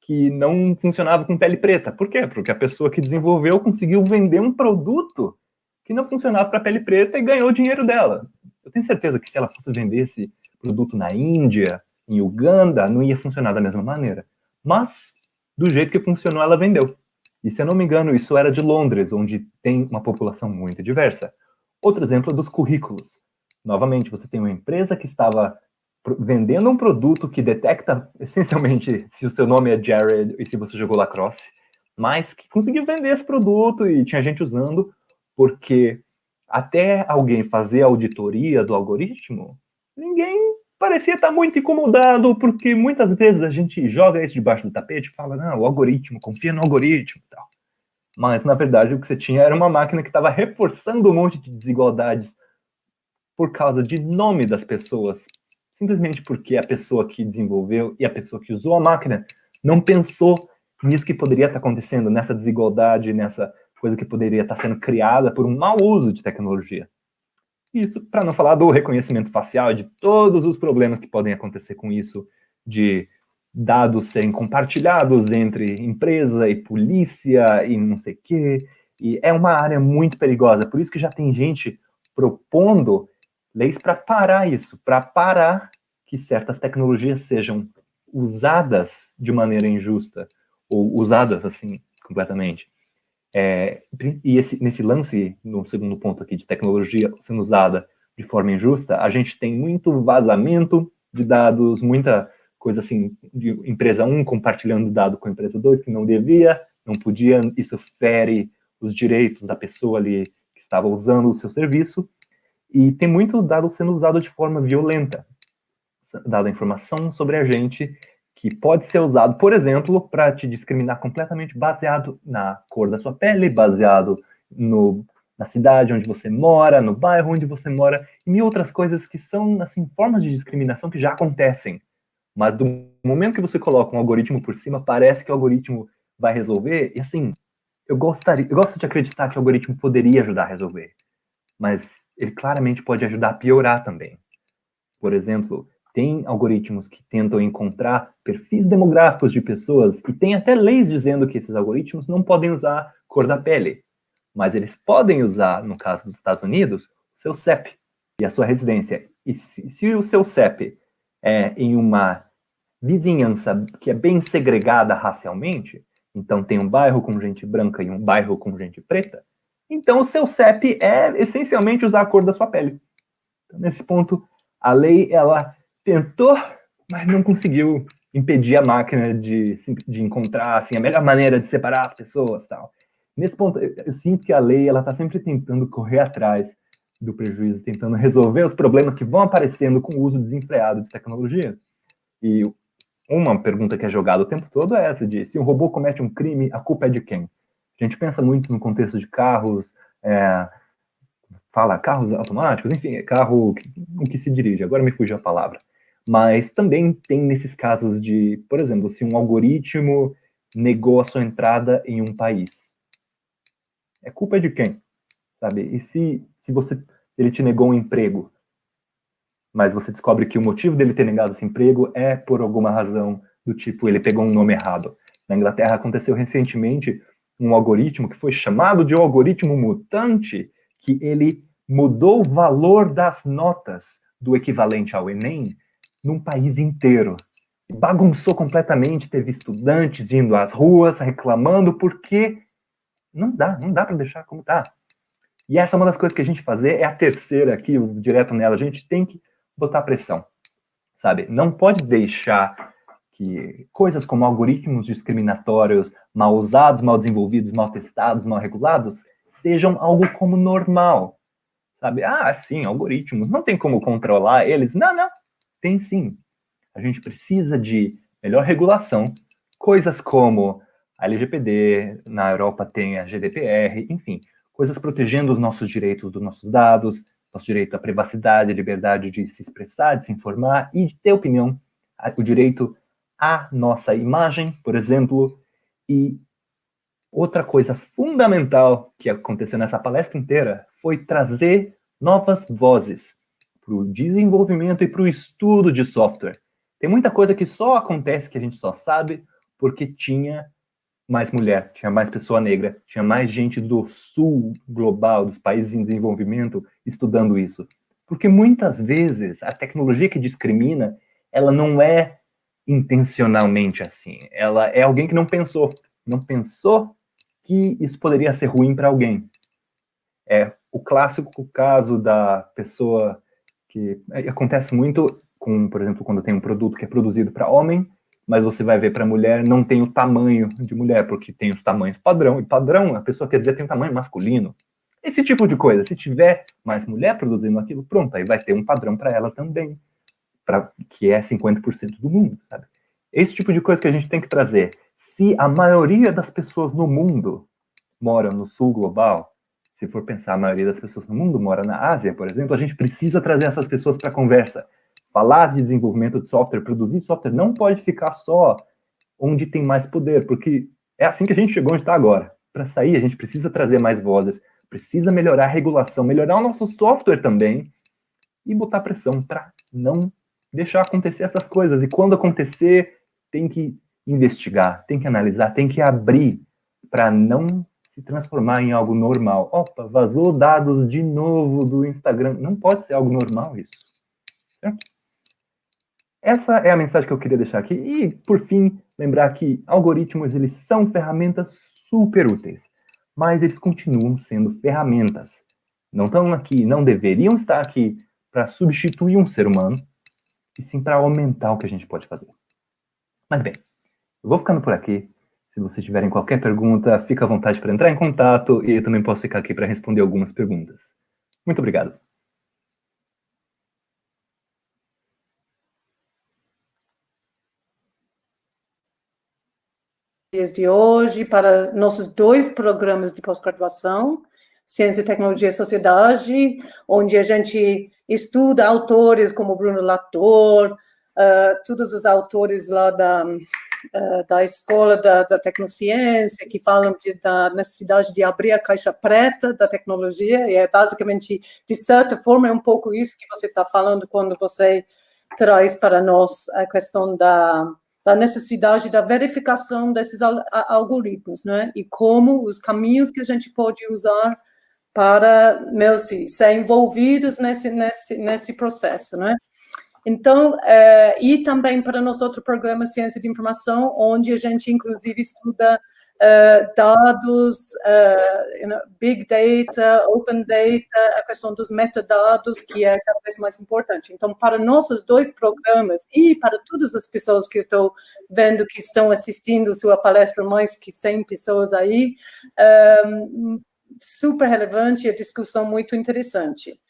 que não funcionava com pele preta. Por quê? Porque a pessoa que desenvolveu conseguiu vender um produto que não funcionava para pele preta e ganhou o dinheiro dela. Eu tenho certeza que se ela fosse vender esse produto na Índia, em Uganda, não ia funcionar da mesma maneira. Mas, do jeito que funcionou, ela vendeu. E se eu não me engano, isso era de Londres, onde tem uma população muito diversa. Outro exemplo é dos currículos. Novamente, você tem uma empresa que estava vendendo um produto que detecta, essencialmente, se o seu nome é Jared e se você jogou lacrosse, mas que conseguiu vender esse produto e tinha gente usando, porque até alguém fazer a auditoria do algoritmo, ninguém parecia estar muito incomodado, porque muitas vezes a gente joga isso debaixo do tapete e fala, não, o algoritmo, confia no algoritmo e tal. Mas, na verdade, o que você tinha era uma máquina que estava reforçando um monte de desigualdades por causa de nome das pessoas, simplesmente porque a pessoa que desenvolveu e a pessoa que usou a máquina não pensou nisso que poderia estar acontecendo, nessa desigualdade, nessa coisa que poderia estar sendo criada por um mau uso de tecnologia. Isso, para não falar do reconhecimento facial, de todos os problemas que podem acontecer com isso, de dados serem compartilhados entre empresa e polícia e não sei o quê. E é uma área muito perigosa, por isso que já tem gente propondo leis para parar isso, para parar que certas tecnologias sejam usadas de maneira injusta, ou usadas, assim, completamente. E nesse lance, no segundo ponto aqui, de tecnologia sendo usada de forma injusta, a gente tem muito vazamento de dados, muita coisa assim, de empresa 1 compartilhando dado com a empresa 2, que não devia, não podia, isso fere os direitos da pessoa ali que estava usando o seu serviço, e tem muito dado sendo usado de forma violenta, dada informação sobre a gente, que pode ser usado, por exemplo, para te discriminar completamente baseado na cor da sua pele, baseado na cidade onde você mora, no bairro onde você mora, e mil outras coisas que são, assim, formas de discriminação que já acontecem. Mas do momento que você coloca um algoritmo por cima, parece que o algoritmo vai resolver, e assim, eu gosto de acreditar que o algoritmo poderia ajudar a resolver, mas ele claramente pode ajudar a piorar também. Por exemplo, tem algoritmos que tentam encontrar perfis demográficos de pessoas e tem até leis dizendo que esses algoritmos não podem usar cor da pele, mas eles podem usar, no caso dos Estados Unidos, o seu CEP e a sua residência. E se o seu CEP é em uma vizinhança que é bem segregada racialmente, então tem um bairro com gente branca e um bairro com gente preta, então o seu CEP é essencialmente usar a cor da sua pele. Então, nesse ponto, a lei, ela tentou, mas não conseguiu impedir a máquina de encontrar assim, a melhor maneira de separar as pessoas e tal. Nesse ponto, eu sinto que a lei está sempre tentando correr atrás do prejuízo, tentando resolver os problemas que vão aparecendo com o uso desenfreado de tecnologia. E uma pergunta que é jogada o tempo todo é essa de se um robô comete um crime, a culpa é de quem? A gente pensa muito no contexto de carros, carros automáticos, enfim, carro que se dirige, agora me fugiu a palavra. Mas também tem nesses casos de, por exemplo, se um algoritmo negou a sua entrada em um país. É culpa de quem? Sabe? E se ele te negou um emprego, mas você descobre que o motivo dele ter negado esse emprego é por alguma razão do tipo, ele pegou um nome errado. Na Inglaterra aconteceu recentemente um algoritmo que foi chamado de algoritmo mutante, que ele mudou o valor das notas do equivalente ao Enem num país inteiro. Bagunçou completamente, teve estudantes indo às ruas reclamando, porque não dá para deixar como tá. E essa é uma das coisas que a gente fazer, é a terceira aqui, direto nela, a gente tem que botar pressão, sabe? Não pode deixar que coisas como algoritmos discriminatórios, mal usados, mal desenvolvidos, mal testados, mal regulados, sejam algo como normal, sabe? Ah, sim, algoritmos, não tem como controlar eles. Não. Tem sim. A gente precisa de melhor regulação, coisas como a LGPD, na Europa tem a GDPR, enfim, coisas protegendo os nossos direitos dos nossos dados, nosso direito à privacidade, liberdade de se expressar, de se informar e de ter opinião, o direito à nossa imagem, por exemplo, e outra coisa fundamental que aconteceu nessa palestra inteira foi trazer novas vozes para o desenvolvimento e para o estudo de software. Tem muita coisa que só acontece, que a gente só sabe, porque tinha mais mulher, tinha mais pessoa negra, tinha mais gente do sul global, dos países em desenvolvimento, estudando isso. Porque muitas vezes a tecnologia que discrimina, ela não é intencionalmente assim. Ela é alguém que não pensou que isso poderia ser ruim para alguém. É o clássico caso da pessoa que acontece muito com, por exemplo, quando tem um produto que é produzido para homem, mas você vai ver para mulher, não tem o tamanho de mulher, porque tem os tamanhos padrão, e padrão, a pessoa quer dizer tem um tamanho masculino. Esse tipo de coisa, se tiver mais mulher produzindo aquilo, pronto, aí vai ter um padrão para ela também, que é 50% do mundo, sabe? Esse tipo de coisa que a gente tem que trazer. Se a maioria das pessoas no mundo mora no sul global, se for pensar, a maioria das pessoas no mundo mora na Ásia, por exemplo, a gente precisa trazer essas pessoas para a conversa. Falar de desenvolvimento de software, produzir software, não pode ficar só onde tem mais poder, porque é assim que a gente chegou onde está agora. Para sair, a gente precisa trazer mais vozes, precisa melhorar a regulação, melhorar o nosso software também e botar pressão para não deixar acontecer essas coisas. E quando acontecer, tem que investigar, tem que analisar, tem que abrir para não se transformar em algo normal. Opa, vazou dados de novo do Instagram. Não pode ser algo normal isso. Certo? Essa é a mensagem que eu queria deixar aqui. E, por fim, lembrar que algoritmos, eles são ferramentas super úteis, mas eles continuam sendo ferramentas. Não estão aqui, não deveriam estar aqui para substituir um ser humano, e sim para aumentar o que a gente pode fazer. Mas bem, eu vou ficando por aqui. Se vocês tiverem qualquer pergunta, fica à vontade para entrar em contato e eu também posso ficar aqui para responder algumas perguntas. Muito obrigado. De hoje para nossos 2 programas de pós-graduação, Ciência, Tecnologia e Sociedade, onde a gente estuda autores como Bruno Latour, todos os autores lá da escola da tecnociência, que falam da necessidade de abrir a caixa preta da tecnologia, e é basicamente, de certa forma, é um pouco isso que você está falando quando você traz para nós a questão da necessidade da verificação desses algoritmos, né? E como os caminhos que a gente pode usar para, ser envolvidos nesse processo, né? Então, e também para nosso outro programa Ciência de Informação, onde a gente, inclusive, estuda dados, big data, open data, a questão dos metadados, que é cada vez mais importante. Então, para nossos 2 programas e para todas as pessoas que eu estou vendo que estão assistindo sua palestra, mais que 100 pessoas aí, super relevante, a discussão muito interessante.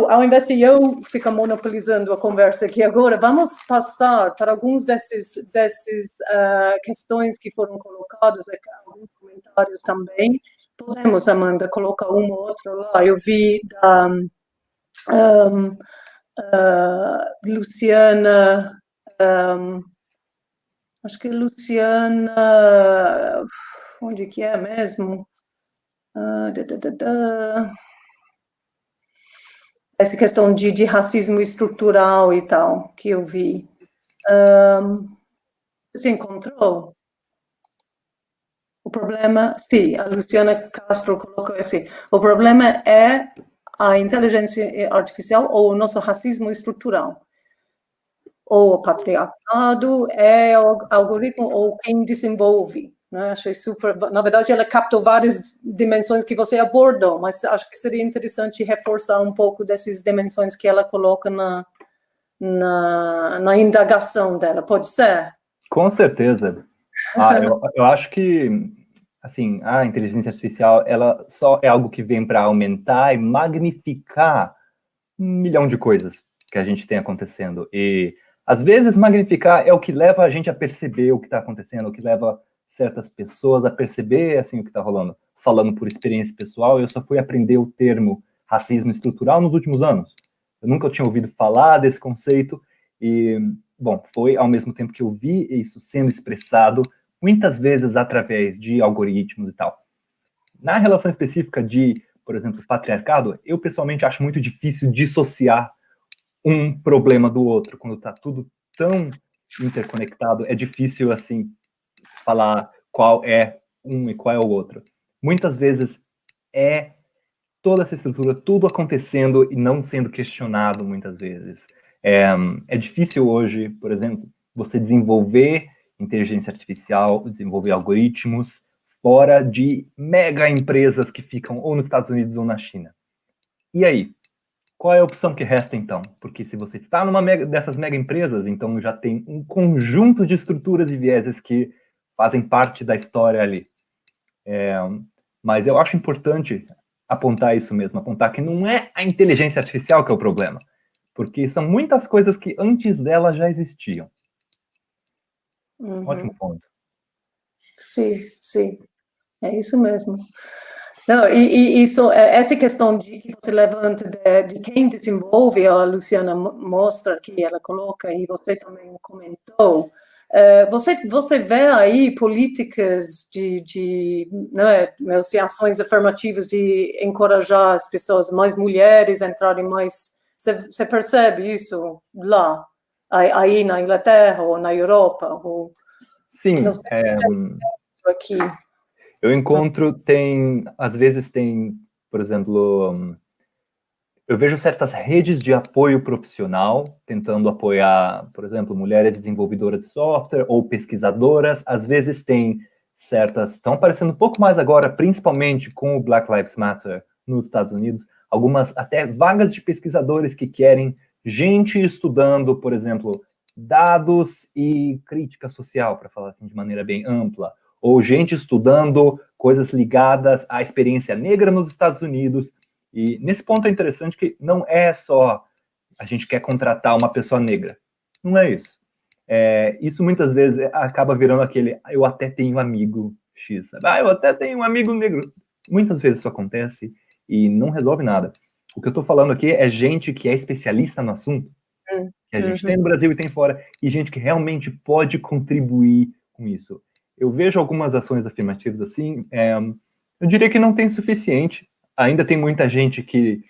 Ao invés de eu ficar monopolizando a conversa aqui agora, vamos passar para alguns desses questões que foram colocadas, alguns comentários também. Podemos, Amanda, colocar um ou outro lá. Eu vi da Luciana, acho que Luciana, onde que é mesmo? Essa questão de racismo estrutural e tal, que eu vi. Você encontrou? O problema, sim, a Luciana Castro colocou assim, o problema é a inteligência artificial ou o nosso racismo estrutural. Ou o patriarcado é o algoritmo ou quem desenvolve. Né? Achei super. Na verdade, ela captou várias dimensões que você abordou, mas acho que seria interessante reforçar um pouco dessas dimensões que ela coloca na indagação dela. Pode ser? Com certeza. Eu acho que, assim, a inteligência artificial, ela só é algo que vem para aumentar e magnificar 1 milhão de coisas que a gente tem acontecendo. E, às vezes, magnificar é o que leva a gente a perceber o que está acontecendo, o que leva certas pessoas a perceber, assim, o que está rolando. Falando por experiência pessoal, eu só fui aprender o termo racismo estrutural nos últimos anos. Eu nunca tinha ouvido falar desse conceito e, bom, foi ao mesmo tempo que eu vi isso sendo expressado, muitas vezes através de algoritmos e tal. Na relação específica de, por exemplo, patriarcado, eu pessoalmente acho muito difícil dissociar um problema do outro. Quando está tudo tão interconectado, é difícil, assim, falar qual é um e qual é o outro. Muitas vezes é toda essa estrutura, tudo acontecendo e não sendo questionado muitas vezes. É difícil hoje, por exemplo, você desenvolver inteligência artificial, desenvolver algoritmos fora de mega empresas que ficam ou nos Estados Unidos ou na China. E aí? Qual é a opção que resta, então? Porque se você está numa dessas mega empresas, então já tem um conjunto de estruturas e vieses que fazem parte da história ali. Mas eu acho importante apontar isso mesmo, apontar que não é a inteligência artificial que é o problema, porque são muitas coisas que antes dela já existiam. Ótimo ponto. Sim, sim, é isso mesmo. Não, e isso, essa questão de que você levanta de quem desenvolve, a Luciana mostra que ela coloca, e você também comentou, você vê aí políticas de ações afirmativas de encorajar as pessoas, mais mulheres entrarem mais, você percebe isso lá, aí na Inglaterra ou na Europa? Ou, sim, não sei isso aqui. Eu encontro, às vezes tem, por exemplo, eu vejo certas redes de apoio profissional tentando apoiar, por exemplo, mulheres desenvolvedoras de software ou pesquisadoras. Às vezes tem estão aparecendo um pouco mais agora, principalmente com o Black Lives Matter nos Estados Unidos, algumas até vagas de pesquisadores que querem gente estudando, por exemplo, dados e crítica social, para falar assim de maneira bem ampla, ou gente estudando coisas ligadas à experiência negra nos Estados Unidos. E nesse ponto é interessante que não é só a gente quer contratar uma pessoa negra. Não é isso. Isso muitas vezes acaba virando aquele, eu até tenho um amigo X, sabe? Eu até tenho um amigo negro. Muitas vezes isso acontece e não resolve nada. O que eu estou falando aqui é gente que é especialista no assunto, que a gente tem no Brasil e tem fora, e gente que realmente pode contribuir com isso. Eu vejo algumas ações afirmativas assim, eu diria que não tem suficiente. Ainda tem muita gente que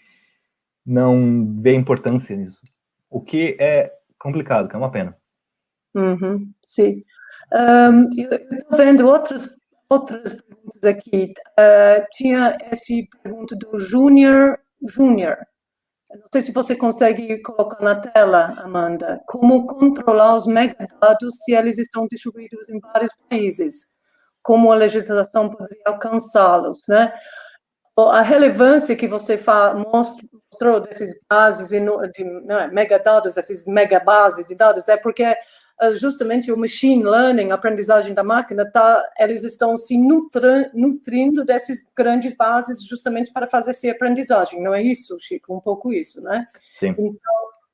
não vê importância nisso, o que é complicado, que é uma pena. Sim. Eu estou vendo outras perguntas aqui. Tinha essa pergunta do Júnior. Não sei se você consegue colocar na tela, Amanda. Como controlar os megadados se eles estão distribuídos em vários países? Como a legislação poderia alcançá-los, né? A relevância que você mostrou desses bases de megadados, esses megabases de dados, é porque justamente o machine learning, a aprendizagem da máquina, eles estão se nutrindo dessas grandes bases justamente para fazer essa aprendizagem, não é isso, Chico? Um pouco isso, né? Sim.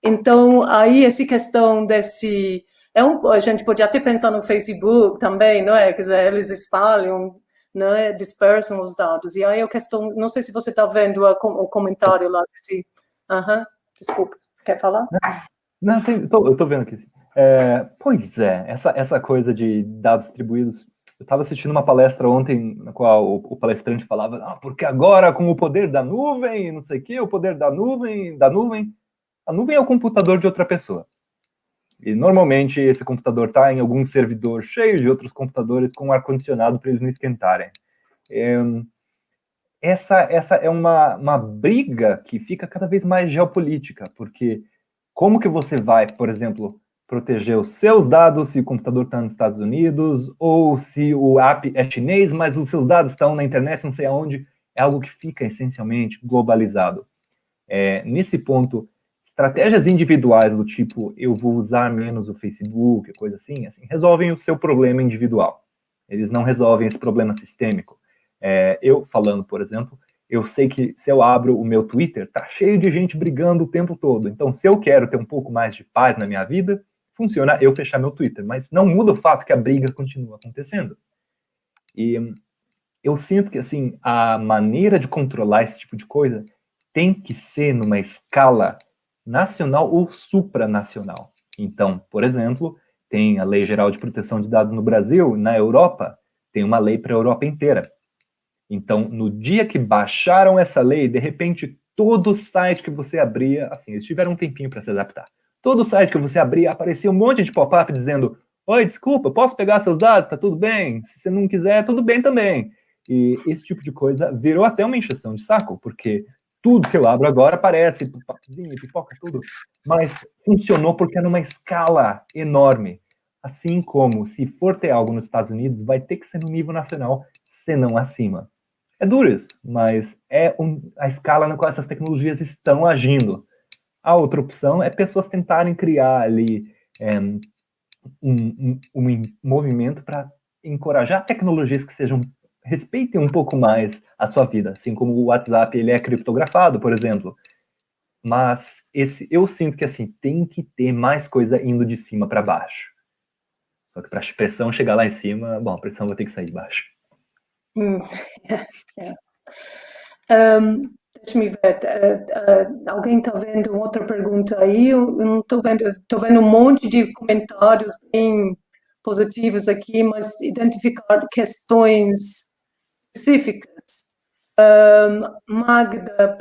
Então aí essa questão desse... a gente pode até pensar no Facebook também, não é? Quer dizer, eles espalham, né, dispersam os dados. E aí a questão, não sei se você está vendo o comentário lá desse... Desculpa, quer falar? Não, eu estou vendo aqui. Pois é, essa coisa de dados distribuídos. Eu estava assistindo uma palestra ontem, na qual o palestrante falava, porque agora com o poder da nuvem, não sei o quê, o poder da nuvem, a nuvem é o computador de outra pessoa. E normalmente esse computador está em algum servidor cheio de outros computadores com ar-condicionado para eles não esquentarem. Essa é uma briga que fica cada vez mais geopolítica, porque como que você vai, por exemplo, proteger os seus dados se o computador está nos Estados Unidos, ou se o app é chinês, mas os seus dados estão na internet, não sei aonde, é algo que fica essencialmente globalizado. Nesse ponto, estratégias individuais do tipo, eu vou usar menos o Facebook, coisa assim, resolvem o seu problema individual. Eles não resolvem esse problema sistêmico. Eu falando, por exemplo, eu sei que se eu abro o meu Twitter, tá cheio de gente brigando o tempo todo. Então, se eu quero ter um pouco mais de paz na minha vida, funciona eu fechar meu Twitter. Mas não muda o fato que a briga continua acontecendo. E eu sinto que, assim, a maneira de controlar esse tipo de coisa tem que ser numa escala nacional ou supranacional. Então, por exemplo, tem a Lei Geral de Proteção de Dados no Brasil, na Europa, tem uma lei para a Europa inteira. Então, no dia que baixaram essa lei, de repente, todo site que você abria, assim, eles tiveram um tempinho para se adaptar. Todo site que você abria, aparecia um monte de pop-up dizendo: oi, desculpa, posso pegar seus dados? Tá tudo bem? Se você não quiser, tudo bem também. E esse tipo de coisa virou até uma encheção de saco, porque tudo que eu abro agora aparece, pipoca, tudo. Mas funcionou porque é numa escala enorme. Assim como, se for ter algo nos Estados Unidos, vai ter que ser no nível nacional, senão acima. É duro isso, mas é a escala na qual essas tecnologias estão agindo. A outra opção é pessoas tentarem criar ali um movimento para encorajar tecnologias que respeitem um pouco mais a sua vida, assim como o WhatsApp ele é criptografado, por exemplo. Mas eu sinto que assim tem que ter mais coisa indo de cima para baixo. Só que para a pressão chegar lá em cima, bom, a pressão vai ter que sair de baixo. Deixa-me ver, alguém está vendo outra pergunta aí? Eu não estou vendo um monte de comentários bem positivos aqui, mas identificar questões específicas. Magda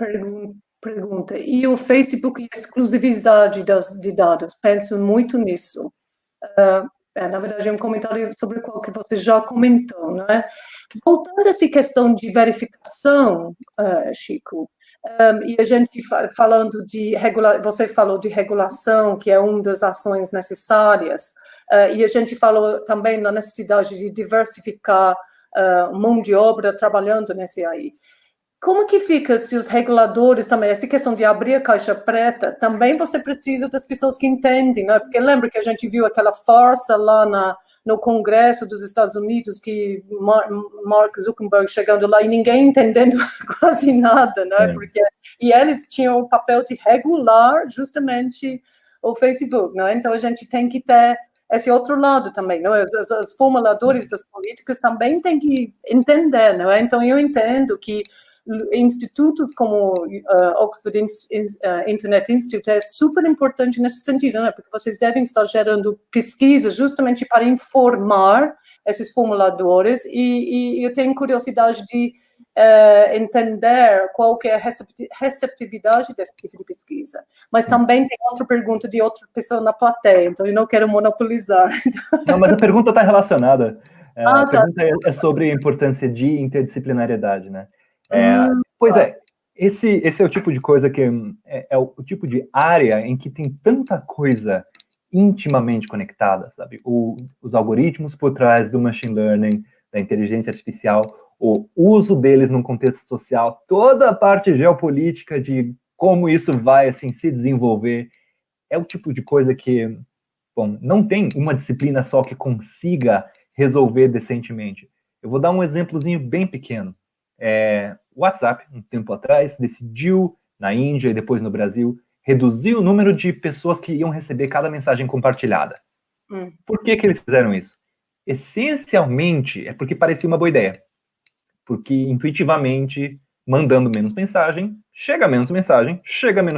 pergunta, e o Facebook e a exclusividade de dados? Penso muito nisso. Na verdade, é um comentário sobre o qual que você já comentou, não é? Voltando a essa questão de verificação, Chico, e a gente falando você falou de regulação, que é uma das ações necessárias, e a gente falou também na necessidade de diversificar mão de obra trabalhando nesse aí. Como que fica se os reguladores também, essa questão de abrir a caixa preta, também você precisa das pessoas que entendem, né? Porque lembra que a gente viu aquela farsa lá no Congresso dos Estados Unidos, que Mark Zuckerberg chegando lá e ninguém entendendo quase nada, né? E eles tinham o papel de regular justamente o Facebook, né? Então a gente tem que ter esse outro lado também, não é? Os formuladores das políticas também têm que entender, não é? Então eu entendo que institutos como Oxford Internet Institute é super importante nesse sentido, né? Porque vocês devem estar gerando pesquisas justamente para informar esses formuladores e eu tenho curiosidade de entender qual que é a receptividade desse tipo de pesquisa. Mas também tem outra pergunta de outra pessoa na plateia, então eu não quero monopolizar. Não, mas a pergunta está relacionada. A pergunta é sobre a importância de interdisciplinariedade, né? Pois é, esse é o tipo de coisa que é o tipo de área em que tem tanta coisa intimamente conectada, sabe? Os algoritmos por trás do machine learning, da inteligência artificial, o uso deles num contexto social, toda a parte geopolítica de como isso vai assim se desenvolver, é o tipo de coisa que, bom, não tem uma disciplina só que consiga resolver decentemente. Eu vou dar um exemplozinho bem pequeno. O WhatsApp, um tempo atrás, decidiu, na Índia e depois no Brasil, reduzir o número de pessoas que iam receber cada mensagem compartilhada. Por que eles fizeram isso? Essencialmente, é porque parecia uma boa ideia. Porque, intuitivamente, mandando menos mensagem, chega menos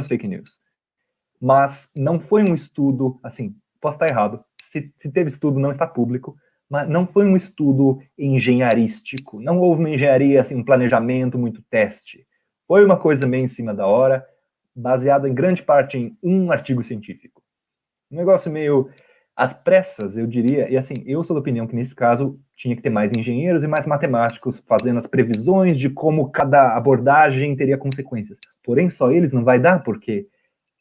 fake news. Mas não foi um estudo, assim, posso estar errado, se teve estudo, não está público, mas não foi um estudo engenharístico, não houve uma engenharia, assim, um planejamento, muito teste. Foi uma coisa meio em cima da hora, baseada em grande parte em um artigo científico. Um negócio meio às pressas, eu diria, e assim, eu sou da opinião que nesse caso tinha que ter mais engenheiros e mais matemáticos fazendo as previsões de como cada abordagem teria consequências. Porém, só eles não vai dar, porque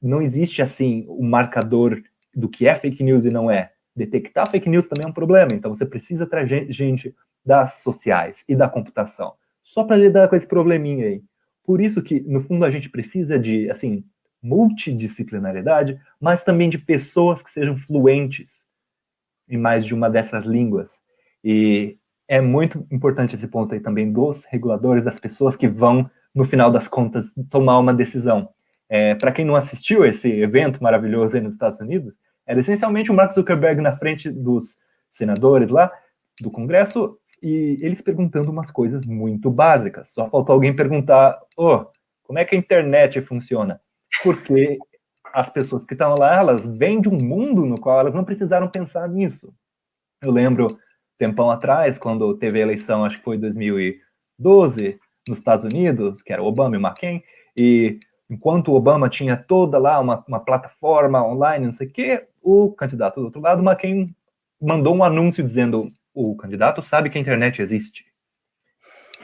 não existe, assim, um marcador do que é fake news e não é. Detectar fake news também é um problema, então você precisa trazer gente das sociais e da computação, só para lidar com esse probleminha aí. Por isso que, no fundo, a gente precisa de, assim, multidisciplinariedade, mas também de pessoas que sejam fluentes em mais de uma dessas línguas. E é muito importante esse ponto aí também dos reguladores, das pessoas que vão no final das contas, tomar uma decisão. Para quem não assistiu esse evento maravilhoso aí nos Estados Unidos, era essencialmente o Mark Zuckerberg na frente dos senadores lá, do Congresso, e eles perguntando umas coisas muito básicas. Só faltou alguém perguntar, como é que a internet funciona? Porque as pessoas que estão lá, elas vêm de um mundo no qual elas não precisaram pensar nisso. Eu lembro, tempão atrás, quando teve a eleição, acho que foi 2012, nos Estados Unidos, que era Obama e McCain, e enquanto o Obama tinha toda lá uma plataforma online, não sei o quê, o candidato do outro lado, McCain, mandou um anúncio dizendo: o candidato sabe que a internet existe.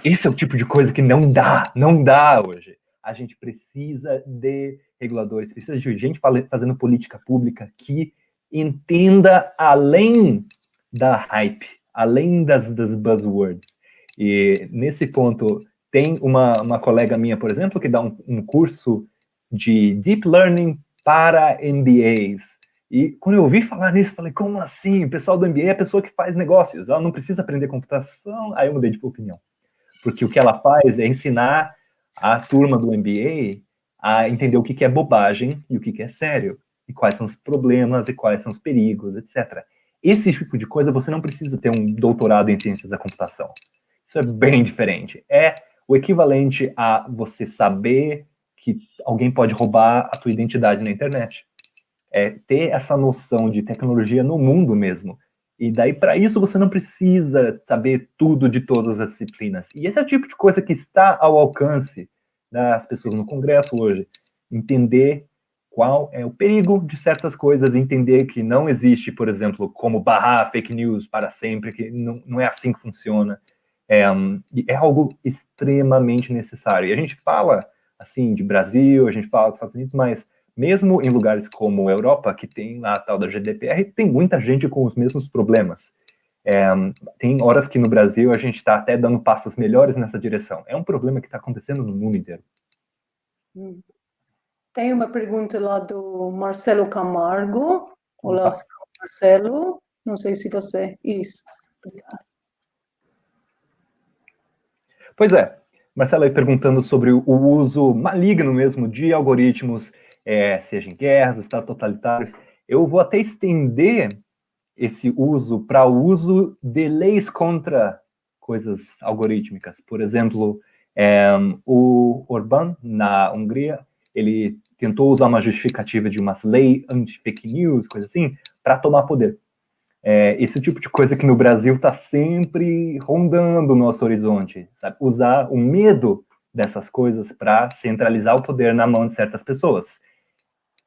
Esse é o tipo de coisa que não dá hoje. A gente precisa de reguladores, precisa de gente fazendo política pública que entenda além da hype, além das buzzwords. E nesse ponto, tem uma colega minha, por exemplo, que dá um curso de Deep Learning para MBAs. E quando eu ouvi falar nisso, falei, como assim? O pessoal do MBA é a pessoa que faz negócios, ela não precisa aprender computação. Aí eu mudei de opinião. Porque o que ela faz é ensinar a turma do MBA a entender o que é bobagem e o que é sério, e quais são os problemas e quais são os perigos, etc. Esse tipo de coisa você não precisa ter um doutorado em ciências da computação. Isso é bem diferente. É o equivalente a você saber que alguém pode roubar a tua identidade na internet. É ter essa noção de tecnologia no mundo mesmo. E daí, para isso, você não precisa saber tudo de todas as disciplinas. E esse é o tipo de coisa que está ao alcance das pessoas no Congresso hoje. Entender qual é o perigo de certas coisas, entender que não existe, por exemplo, como barrar fake news para sempre, que não é assim que funciona. É algo extremamente necessário. E a gente fala, assim, de Brasil, a gente fala dos Estados Unidos, mas mesmo em lugares como a Europa, que tem a tal da GDPR, tem muita gente com os mesmos problemas. Tem horas que no Brasil a gente está até dando passos melhores nessa direção. É um problema que está acontecendo no mundo inteiro. Tem uma pergunta lá do Marcelo Camargo. Olá, Marcelo. Não sei se você... Isso. Obrigada. Pois é. Marcelo aí perguntando sobre o uso maligno mesmo de algoritmos, seja em guerras, estados totalitários. Eu vou até estender esse uso para o uso de leis contra coisas algorítmicas. Por exemplo, o Orbán, na Hungria, ele tentou usar uma justificativa de umas leis anti-fake news, coisa assim, para tomar poder. Esse é o tipo de coisa que no Brasil está sempre rondando o nosso horizonte, sabe? Usar o medo dessas coisas para centralizar o poder na mão de certas pessoas.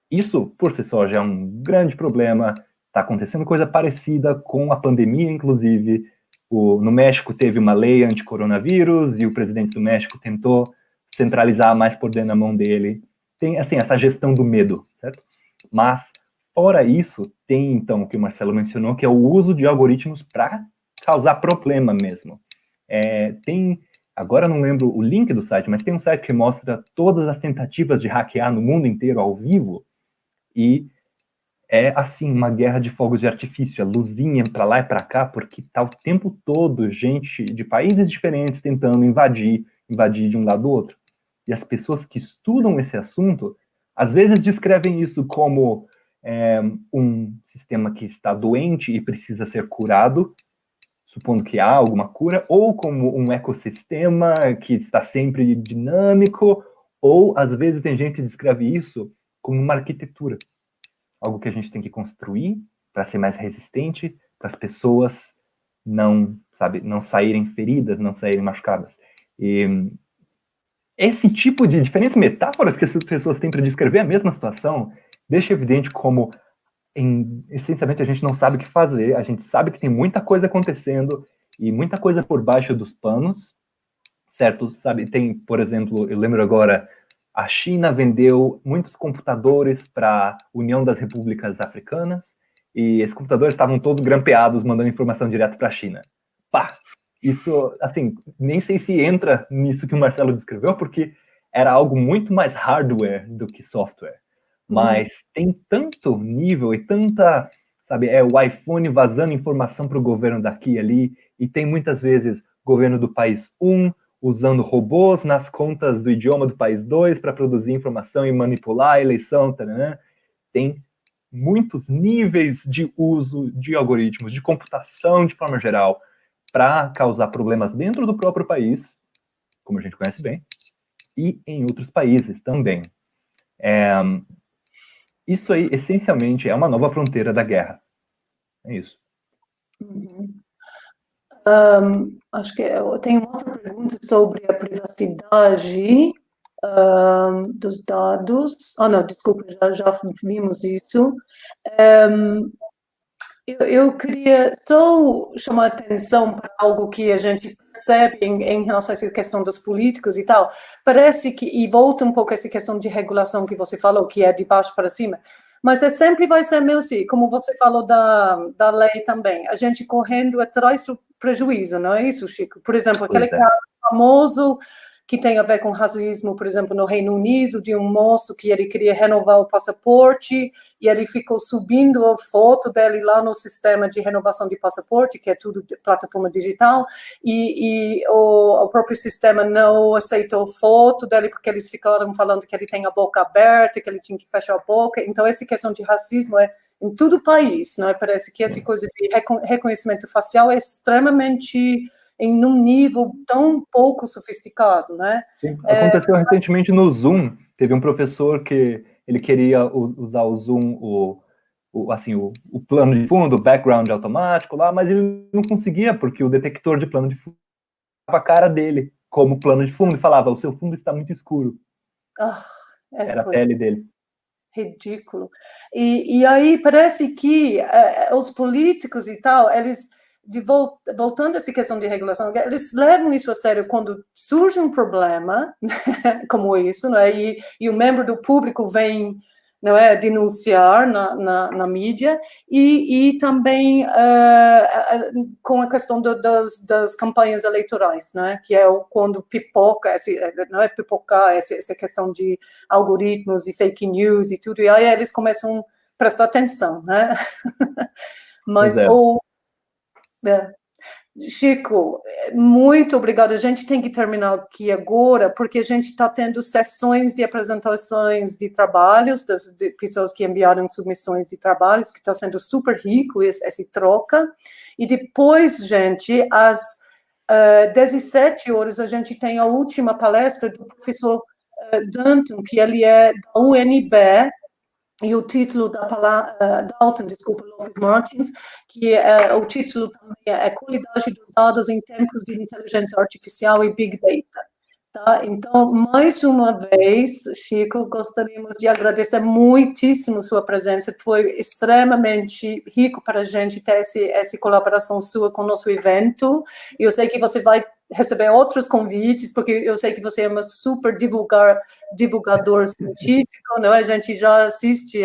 Isso, por si só, já é um grande problema. Está acontecendo coisa parecida com a pandemia, inclusive. No México teve uma lei anti-coronavírus e o presidente do México tentou centralizar mais poder na mão dele. Tem, assim, essa gestão do medo, certo? Mas, fora isso, tem, então, o que o Marcelo mencionou, que é o uso de algoritmos para causar problema mesmo. Tem, agora não lembro o link do site, mas tem um site que mostra todas as tentativas de hackear no mundo inteiro ao vivo, e é, assim, uma guerra de fogos de artifício, a luzinha para lá e para cá, porque tá o tempo todo gente de países diferentes tentando invadir de um lado do outro. E as pessoas que estudam esse assunto, às vezes descrevem isso como um sistema que está doente e precisa ser curado, supondo que há alguma cura, ou como um ecossistema que está sempre dinâmico, ou às vezes tem gente que descreve isso como uma arquitetura. Algo que a gente tem que construir para ser mais resistente, para as pessoas não saírem feridas, não saírem machucadas. E esse tipo de diferentes metáforas que as pessoas têm para descrever a mesma situação deixa evidente como, essencialmente, a gente não sabe o que fazer, a gente sabe que tem muita coisa acontecendo e muita coisa por baixo dos panos, certo? Sabe, tem, por exemplo, eu lembro agora, a China vendeu muitos computadores para a União das Repúblicas Africanas e esses computadores estavam todos grampeados, mandando informação direto para a China. Pá! Isso, assim, nem sei se entra nisso que o Marcelo descreveu, porque era algo muito mais hardware do que software. Mas tem tanto nível e tanta, sabe, o iPhone vazando informação para o governo daqui e ali, e tem muitas vezes governo do país 1, usando robôs nas contas do idioma do país 2 para produzir informação e manipular a eleição, taranã. Tem muitos níveis de uso de algoritmos, de computação de forma geral, para causar problemas dentro do próprio país, como a gente conhece bem, e em outros países também. Isso aí, essencialmente, é uma nova fronteira da guerra. É isso. Acho que eu tenho uma outra pergunta sobre a privacidade dos dados. Não, desculpa, já vimos isso. Eu queria só chamar a atenção para algo que a gente percebe em relação a essa questão dos políticos e tal. Parece que, e volta um pouco a essa questão de regulação que você falou, que é de baixo para cima, mas sempre vai ser meio assim, como você falou da lei também, a gente correndo atrás do prejuízo, não é isso, Chico? Por exemplo, aquele caso famoso que tem a ver com racismo, por exemplo, no Reino Unido, de um moço que ele queria renovar o passaporte, e ele ficou subindo a foto dele lá no sistema de renovação de passaporte, que é tudo de plataforma digital, e o próprio sistema não aceitou a foto dele, porque eles ficaram falando que ele tem a boca aberta, que ele tinha que fechar a boca. Então, essa questão de racismo é em todo o país, não é? Parece que essa coisa de reconhecimento facial é extremamente em um nível tão pouco sofisticado, né? Sim, aconteceu recentemente no Zoom, teve um professor que ele queria usar o Zoom, o plano de fundo, o background automático lá, mas ele não conseguia, porque o detector de plano de fundo estava a cara dele como plano de fundo e falava, o seu fundo está muito escuro. Era a pele dele. Ridículo. E aí parece que os políticos e tal, eles, voltando a essa questão de regulação, eles levam isso a sério quando surge um problema, como isso, não é? E o membro do público vem, não é, denunciar na mídia, e também com a questão das campanhas eleitorais, não é? Que é quando pipoca, não é pipocar, essa questão de algoritmos e fake news e tudo, e aí eles começam a prestar atenção, né? Mas Chico, muito obrigada. A gente tem que terminar aqui agora, porque a gente está tendo sessões de apresentações de trabalhos, de pessoas que enviaram submissões de trabalhos, que está sendo super rico essa troca. E depois, gente, às 17 horas, a gente tem a última palestra do professor Danton, que ele é da UNB, e o título Dalton, desculpa, Lopes Martins, que o título também é Qualidade dos dados em tempos de inteligência artificial e Big Data. Tá? Então, mais uma vez, Chico, gostaríamos de agradecer muitíssimo sua presença, foi extremamente rico para a gente ter essa colaboração sua com o nosso evento. Eu sei que você vai receber outros convites, porque eu sei que você é um super divulgador científico, não é? A gente já assiste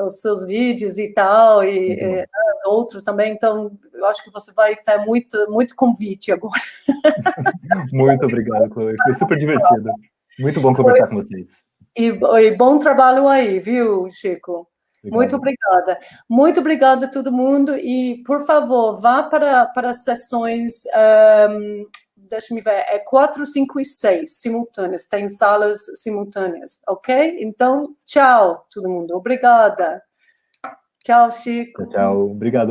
os seus vídeos e tal, e os outros também, então eu acho que você vai ter muito convite agora. Muito obrigado, Chloe, foi super divertido. Muito bom conversar com vocês. E bom trabalho aí, viu, Chico? Obrigado. Muito obrigada. Muito obrigada a todo mundo, e, por favor, vá para as sessões, deixa-me ver, 4, 5 e 6, simultâneas, tem salas simultâneas, ok? Então, tchau, todo mundo. Obrigada. Tchau, Chico. Tchau, obrigado.